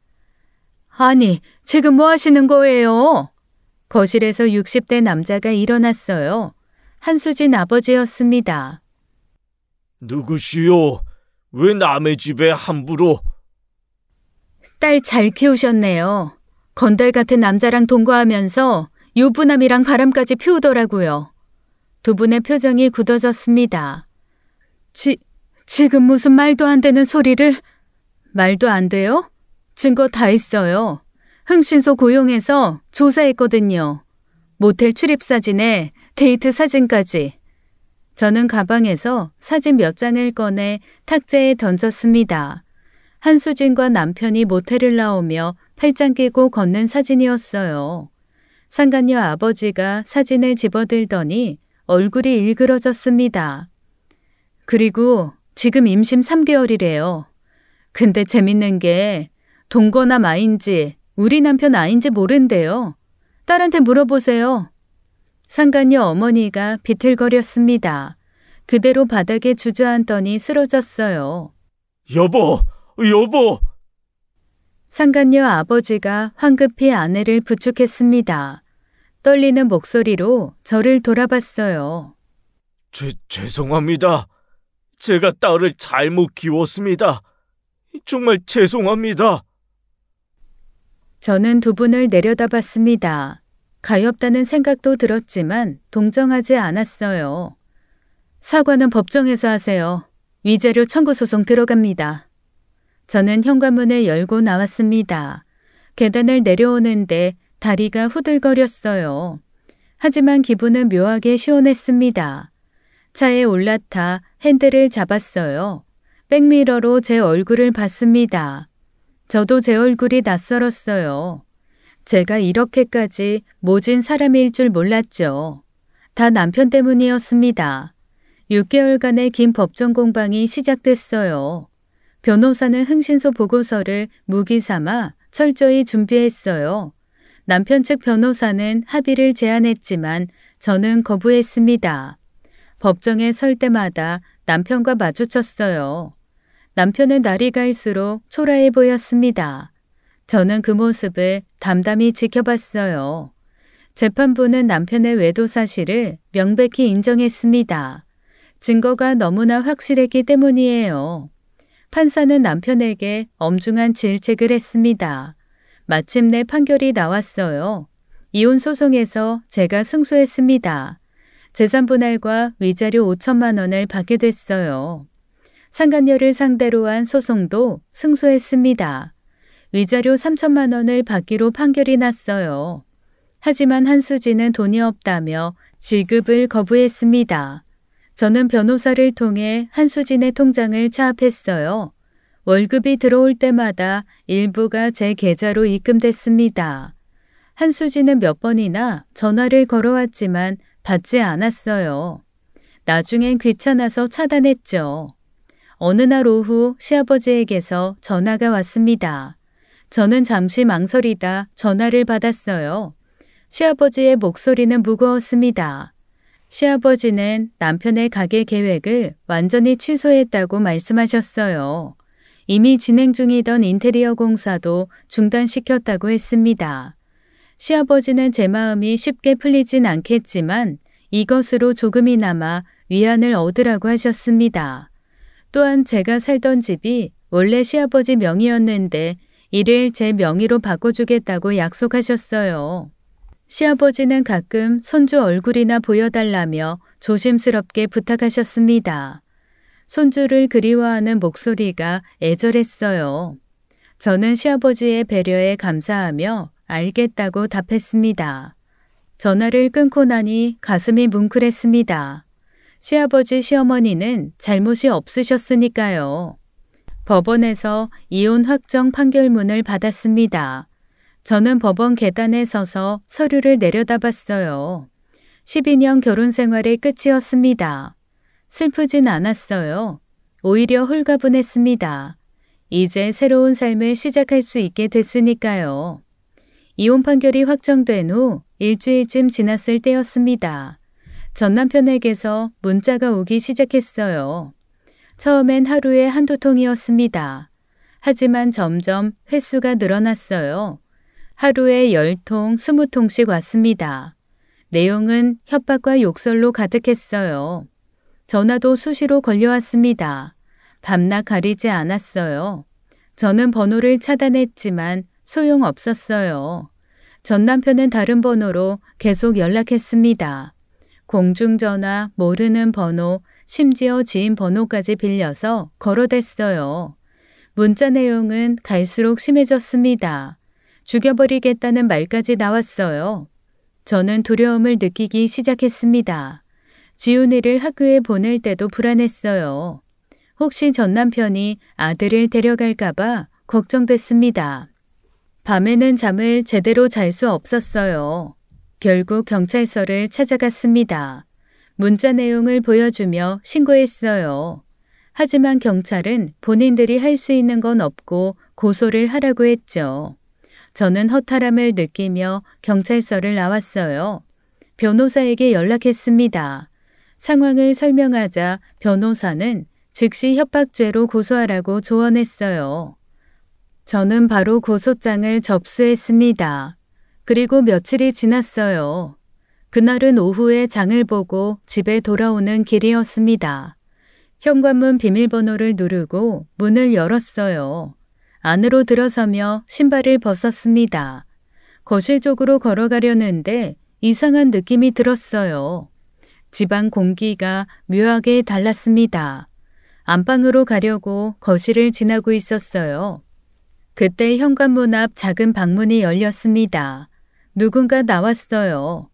아니, 지금 뭐 하시는 거예요? 거실에서 60대 남자가 일어났어요. 한수진 아버지였습니다. 누구시오? 왜 남의 집에 함부로? 딸 잘 키우셨네요. 건달 같은 남자랑 동거하면서 유부남이랑 바람까지 피우더라고요. 두 분의 표정이 굳어졌습니다. 지금 무슨 말도 안 되는 소리를? 말도 안 돼요? 증거 다 있어요. 흥신소 고용해서 조사했거든요. 모텔 출입사진에 데이트 사진까지. 저는 가방에서 사진 몇 장을 꺼내 탁자에 던졌습니다. 한수진과 남편이 모텔을 나오며 팔짱 끼고 걷는 사진이었어요. 상간녀 아버지가 사진을 집어들더니 얼굴이 일그러졌습니다. 그리고 지금 임신 3개월이래요. 근데 재밌는 게 동거나 마인지 우리 남편 아인지 모른대요. 딸한테 물어보세요. 상간녀 어머니가 비틀거렸습니다. 그대로 바닥에 주저앉더니 쓰러졌어요. 여보! 상간녀 아버지가 황급히 아내를 부축했습니다. 떨리는 목소리로 저를 돌아봤어요. 죄송합니다. 제가 딸을 잘못 키웠습니다. 정말 죄송합니다. 저는 두 분을 내려다봤습니다. 가엾다는 생각도 들었지만 동정하지 않았어요. 사과는 법정에서 하세요. 위자료 청구 소송 들어갑니다. 저는 현관문을 열고 나왔습니다. 계단을 내려오는데 다리가 후들거렸어요. 하지만 기분은 묘하게 시원했습니다. 차에 올라타 핸들을 잡았어요. 백미러로 제 얼굴을 봤습니다. 저도 제 얼굴이 낯설었어요. 제가 이렇게까지 모진 사람일 줄 몰랐죠. 다 남편 때문이었습니다. 6개월간의 긴 법정 공방이 시작됐어요. 변호사는 흥신소 보고서를 무기 삼아 철저히 준비했어요. 남편 측 변호사는 합의를 제안했지만 저는 거부했습니다. 법정에 설 때마다 남편과 마주쳤어요. 남편은 날이 갈수록 초라해 보였습니다. 저는 그 모습을 담담히 지켜봤어요. 재판부는 남편의 외도 사실을 명백히 인정했습니다. 증거가 너무나 확실했기 때문이에요. 판사는 남편에게 엄중한 질책을 했습니다. 마침내 판결이 나왔어요. 이혼 소송에서 제가 승소했습니다. 재산 분할과 위자료 5천만 원을 받게 됐어요. 상간녀를 상대로 한 소송도 승소했습니다. 위자료 3천만 원을 받기로 판결이 났어요. 하지만 한수진은 돈이 없다며 지급을 거부했습니다. 저는 변호사를 통해 한수진의 통장을 차압했어요. 월급이 들어올 때마다 일부가 제 계좌로 입금됐습니다. 한수진은 몇 번이나 전화를 걸어왔지만 받지 않았어요. 나중엔 귀찮아서 차단했죠. 어느 날 오후 시아버지에게서 전화가 왔습니다. 저는 잠시 망설이다 전화를 받았어요. 시아버지의 목소리는 무거웠습니다. 시아버지는 남편의 가게 계획을 완전히 취소했다고 말씀하셨어요. 이미 진행 중이던 인테리어 공사도 중단시켰다고 했습니다. 시아버지는 제 마음이 쉽게 풀리진 않겠지만 이것으로 조금이나마 위안을 얻으라고 하셨습니다. 또한 제가 살던 집이 원래 시아버지 명의였는데 이를 제 명의로 바꿔주겠다고 약속하셨어요. 시아버지는 가끔 손주 얼굴이나 보여달라며 조심스럽게 부탁하셨습니다. 손주를 그리워하는 목소리가 애절했어요. 저는 시아버지의 배려에 감사하며 알겠다고 답했습니다. 전화를 끊고 나니 가슴이 뭉클했습니다. 시아버지 시어머니는 잘못이 없으셨으니까요. 법원에서 이혼 확정 판결문을 받았습니다. 저는 법원 계단에 서서 서류를 내려다봤어요. 12년 결혼 생활의 끝이었습니다. 슬프진 않았어요. 오히려 홀가분했습니다. 이제 새로운 삶을 시작할 수 있게 됐으니까요. 이혼 판결이 확정된 후 일주일쯤 지났을 때였습니다. 전 남편에게서 문자가 오기 시작했어요. 처음엔 하루에 한두 통이었습니다. 하지만 점점 횟수가 늘어났어요. 하루에 10통, 20통씩 왔습니다. 내용은 협박과 욕설로 가득했어요. 전화도 수시로 걸려왔습니다. 밤낮 가리지 않았어요. 저는 번호를 차단했지만 소용없었어요. 전 남편은 다른 번호로 계속 연락했습니다. 공중전화, 모르는 번호, 심지어 지인 번호까지 빌려서 걸어댔어요. 문자 내용은 갈수록 심해졌습니다. 죽여버리겠다는 말까지 나왔어요. 저는 두려움을 느끼기 시작했습니다. 지훈이를 학교에 보낼 때도 불안했어요. 혹시 전 남편이 아들을 데려갈까봐 걱정됐습니다. 밤에는 잠을 제대로 잘 수 없었어요. 결국 경찰서를 찾아갔습니다. 문자 내용을 보여주며 신고했어요. 하지만 경찰은 본인들이 할 수 있는 건 없고 고소를 하라고 했죠. 저는 허탈함을 느끼며 경찰서를 나왔어요. 변호사에게 연락했습니다. 상황을 설명하자 변호사는 즉시 협박죄로 고소하라고 조언했어요. 저는 바로 고소장을 접수했습니다. 그리고 며칠이 지났어요. 그날은 오후에 장을 보고 집에 돌아오는 길이었습니다. 현관문 비밀번호를 누르고 문을 열었어요. 안으로 들어서며 신발을 벗었습니다. 거실 쪽으로 걸어가려는데 이상한 느낌이 들었어요. 집안 공기가 묘하게 달랐습니다. 안방으로 가려고 거실을 지나고 있었어요. 그때 현관문 앞 작은 방문이 열렸습니다. 누군가 나왔어요.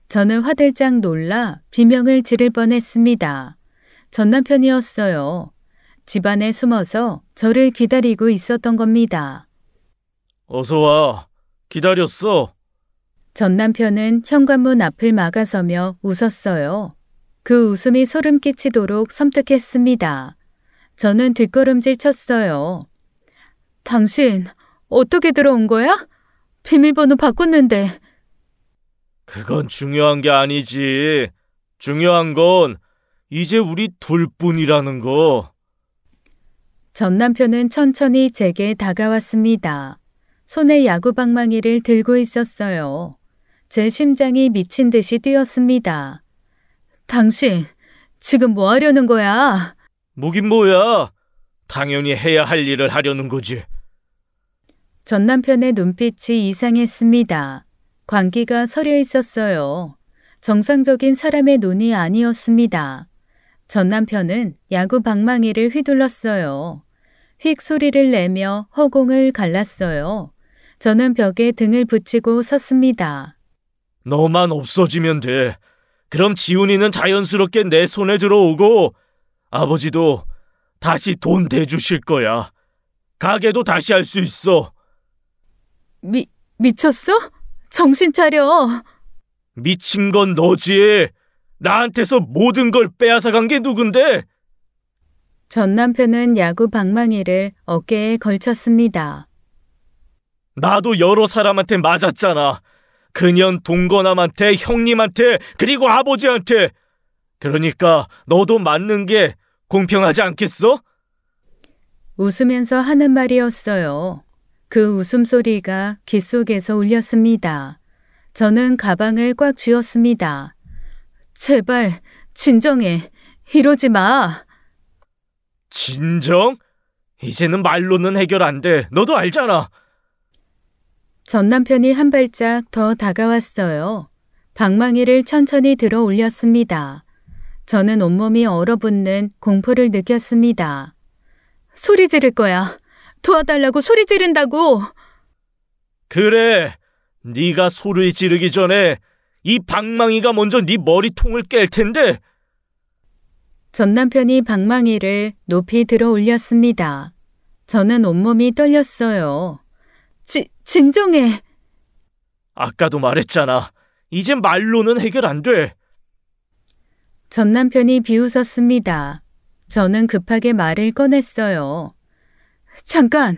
저는 화들짝 놀라 비명을 지를 뻔했습니다. 전 남편이었어요. 집 안에 숨어서 저를 기다리고 있었던 겁니다. 어서 와. 기다렸어. 전 남편은 현관문 앞을 막아서며 웃었어요. 그 웃음이 소름 끼치도록 섬뜩했습니다. 저는 뒷걸음질 쳤어요. 당신 어떻게 들어온 거야? 비밀번호 바꿨는데. 그건 중요한 게 아니지. 중요한 건 이제 우리 둘뿐이라는 거. 전 남편은 천천히 제게 다가왔습니다. 손에 야구방망이를 들고 있었어요. 제 심장이 미친 듯이 뛰었습니다. 당신, 지금 뭐 하려는 거야? 뭐긴 뭐야. 당연히 해야 할 일을 하려는 거지. 전 남편의 눈빛이 이상했습니다. 광기가 서려 있었어요. 정상적인 사람의 눈이 아니었습니다. 전 남편은 야구 방망이를 휘둘렀어요. 휙 소리를 내며 허공을 갈랐어요. 저는 벽에 등을 붙이고 섰습니다. 너만 없어지면 돼. 그럼 지훈이는 자연스럽게 내 손에 들어오고 아버지도 다시 돈 대주실 거야. 가게도 다시 할 수 있어. 미쳤어? 정신 차려. 미친 건 너지. 나한테서 모든 걸 빼앗아간 게 누군데? 전 남편은 야구 방망이를 어깨에 걸쳤습니다. 나도 여러 사람한테 맞았잖아. 그년 동거남한테, 형님한테, 그리고 아버지한테. 그러니까 너도 맞는 게 공평하지 않겠어? 웃으면서 하는 말이었어요. 그 웃음소리가 귓속에서 울렸습니다. 저는 가방을 꽉 쥐었습니다. 제발 진정해. 이러지 마. 진정? 이제는 말로는 해결 안 돼. 너도 알잖아. 전 남편이 한 발짝 더 다가왔어요. 방망이를 천천히 들어 올렸습니다. 저는 온몸이 얼어붙는 공포를 느꼈습니다. 소리 지를 거야. 도와달라고 소리 지른다고. 그래. 네가 소리 지르기 전에 이 방망이가 먼저 네 머리통을 깰 텐데. 전 남편이 방망이를 높이 들어 올렸습니다. 저는 온몸이 떨렸어요. 진정해. 아까도 말했잖아. 이제 말로는 해결 안 돼. 전 남편이 비웃었습니다. 저는 급하게 말을 꺼냈어요. 잠깐,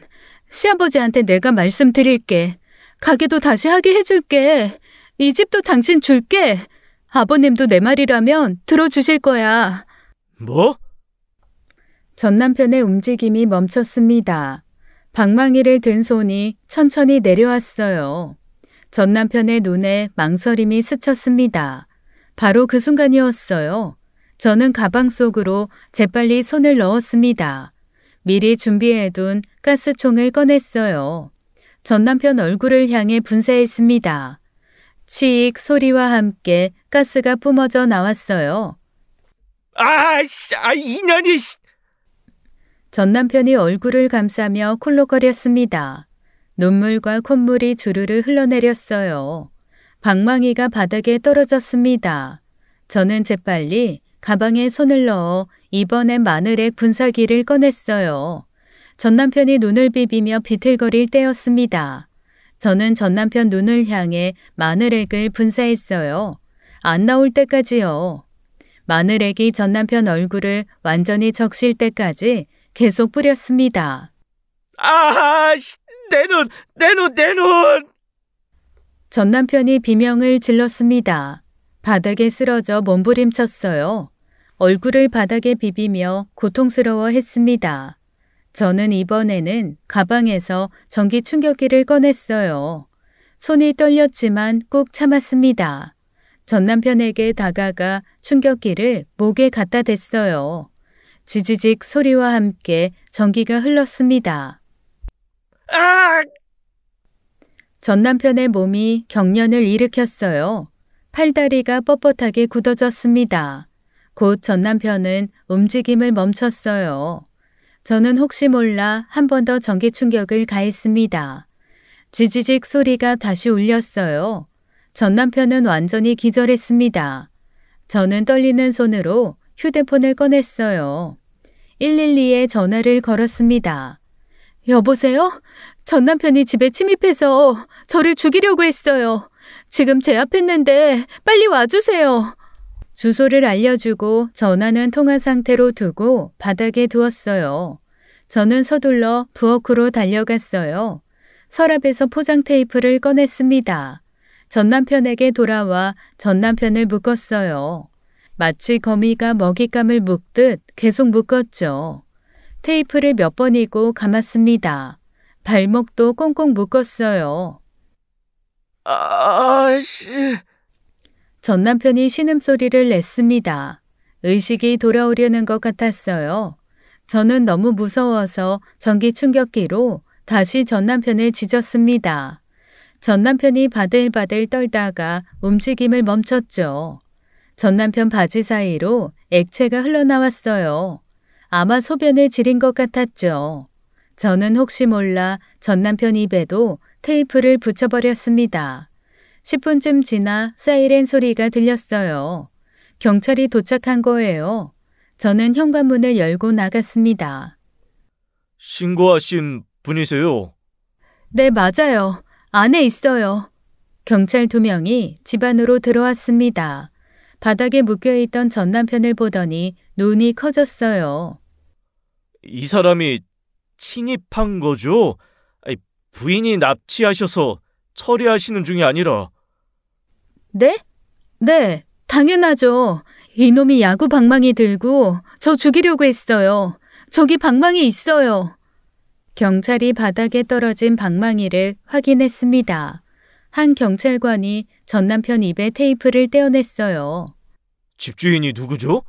시아버지한테 내가 말씀드릴게. 가게도 다시 하게 해줄게. 이 집도 당신 줄게. 아버님도 내 말이라면 들어주실 거야. 뭐? 전 남편의 움직임이 멈췄습니다. 방망이를 든 손이 천천히 내려왔어요. 전 남편의 눈에 망설임이 스쳤습니다. 바로 그 순간이었어요. 저는 가방 속으로 재빨리 손을 넣었습니다. 미리 준비해둔 가스총을 꺼냈어요. 전 남편 얼굴을 향해 분사했습니다. 치익 소리와 함께 가스가 뿜어져 나왔어요. 이년이! 전 남편이 얼굴을 감싸며 콜록거렸습니다. 눈물과 콧물이 주르르 흘러내렸어요. 방망이가 바닥에 떨어졌습니다. 저는 재빨리 가방에 손을 넣어 이번엔 마늘액 분사기를 꺼냈어요. 전 남편이 눈을 비비며 비틀거릴 때였습니다. 저는 전 남편 눈을 향해 마늘액을 분사했어요. 안 나올 때까지요. 마늘액이 전 남편 얼굴을 완전히 적실 때까지 계속 뿌렸습니다. 내 눈! 전 남편이 비명을 질렀습니다. 바닥에 쓰러져 몸부림쳤어요. 얼굴을 바닥에 비비며 고통스러워했습니다. 저는 이번에는 가방에서 전기 충격기를 꺼냈어요. 손이 떨렸지만 꾹 참았습니다. 전 남편에게 다가가 충격기를 목에 갖다 댔어요. 지지직 소리와 함께 전기가 흘렀습니다. 전 남편의 몸이 경련을 일으켰어요. 팔다리가 뻣뻣하게 굳어졌습니다. 곧 전 남편은 움직임을 멈췄어요. 저는 혹시 몰라 한 번 더 전기 충격을 가했습니다. 지지직 소리가 다시 울렸어요. 전 남편은 완전히 기절했습니다. 저는 떨리는 손으로 휴대폰을 꺼냈어요. 112에 전화를 걸었습니다. 여보세요? 전 남편이 집에 침입해서 저를 죽이려고 했어요. 지금 제 앞에 있는데 빨리 와주세요. 주소를 알려주고 전화는 통화 상태로 두고 바닥에 두었어요. 저는 서둘러 부엌으로 달려갔어요. 서랍에서 포장 테이프를 꺼냈습니다. 전 남편에게 돌아와 전 남편을 묶었어요. 마치 거미가 먹잇감을 묶듯 계속 묶었죠. 테이프를 몇 번이고 감았습니다. 발목도 꽁꽁 묶었어요. 아씨. 전 남편이 신음소리를 냈습니다. 의식이 돌아오려는 것 같았어요. 저는 너무 무서워서 전기 충격기로 다시 전 남편을 짖었습니다. 전 남편이 바들바들 떨다가 움직임을 멈췄죠. 전 남편 바지 사이로 액체가 흘러나왔어요. 아마 소변을 지린 것 같았죠. 저는 혹시 몰라 전 남편 입에도 테이프를 붙여버렸습니다. 10분쯤 지나 사이렌 소리가 들렸어요. 경찰이 도착한 거예요. 저는 현관문을 열고 나갔습니다. 신고하신 분이세요? 네, 맞아요. 안에 있어요. 경찰 2명이 집 안으로 들어왔습니다. 바닥에 묶여있던 전 남편을 보더니 눈이 커졌어요. 이 사람이 침입한 거죠? 부인이 납치하셔서 처리하시는 중이 아니라. 네? 네, 당연하죠. 이놈이 야구 방망이 들고 저 죽이려고 했어요. 저기 방망이 있어요. 경찰이 바닥에 떨어진 방망이를 확인했습니다. 한 경찰관이 전 남편 입에 테이프를 떼어냈어요. 집주인이 누구죠?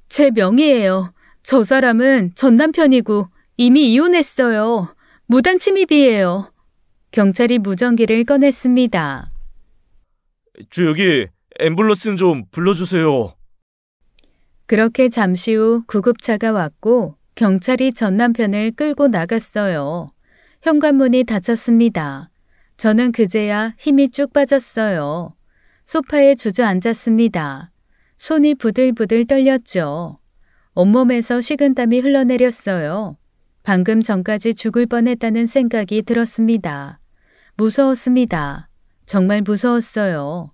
제 명의예요. 저 사람은 전 남편이고 이미 이혼했어요. 무단 침입이에요. 경찰이 무전기를 꺼냈습니다. 저 여기 앰뷸런스 좀 불러주세요. 그렇게 잠시 후 구급차가 왔고 경찰이 전 남편을 끌고 나갔어요. 현관문이 닫혔습니다. 저는 그제야 힘이 쭉 빠졌어요. 소파에 주저앉았습니다. 손이 부들부들 떨렸죠. 온몸에서 식은땀이 흘러내렸어요. 방금 전까지 죽을 뻔했다는 생각이 들었습니다. 무서웠습니다. 정말 무서웠어요.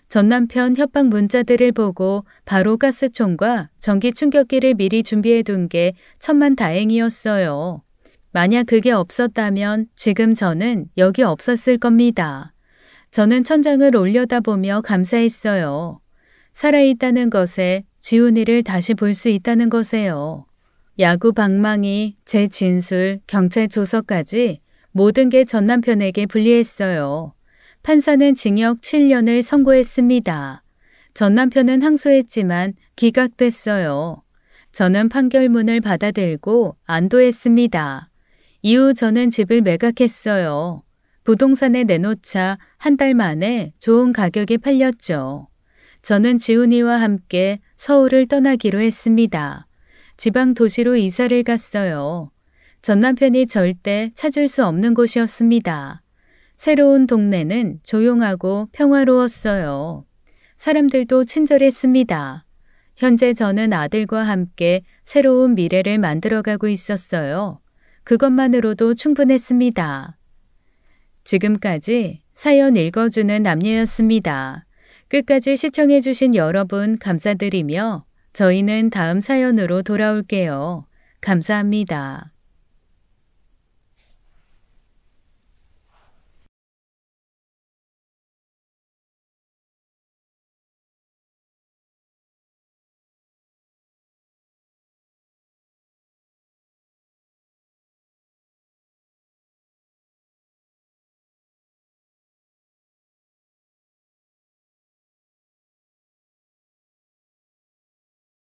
전 남편 협박 문자들을 보고 바로 가스총과 전기 충격기를 미리 준비해둔 게 천만다행이었어요. 만약 그게 없었다면 지금 저는 여기 없었을 겁니다. 저는 천장을 올려다보며 감사했어요. 살아있다는 것에 지훈이를 다시 볼 수 있다는 것에요. 야구 방망이, 제 진술, 경찰 조서까지 모든 게 전 남편에게 불리했어요. 판사는 징역 7년을 선고했습니다. 전 남편은 항소했지만 기각됐어요. 저는 판결문을 받아들고 안도했습니다. 이후 저는 집을 매각했어요. 부동산에 내놓자 한 달 만에 좋은 가격에 팔렸죠. 저는 지훈이와 함께 서울을 떠나기로 했습니다. 지방 도시로 이사를 갔어요. 전 남편이 절대 찾을 수 없는 곳이었습니다. 새로운 동네는 조용하고 평화로웠어요. 사람들도 친절했습니다. 현재 저는 아들과 함께 새로운 미래를 만들어가고 있었어요. 그것만으로도 충분했습니다. 지금까지 사연 읽어주는 남녀였습니다. 끝까지 시청해주신 여러분 감사드리며 저희는 다음 사연으로 돌아올게요. 감사합니다.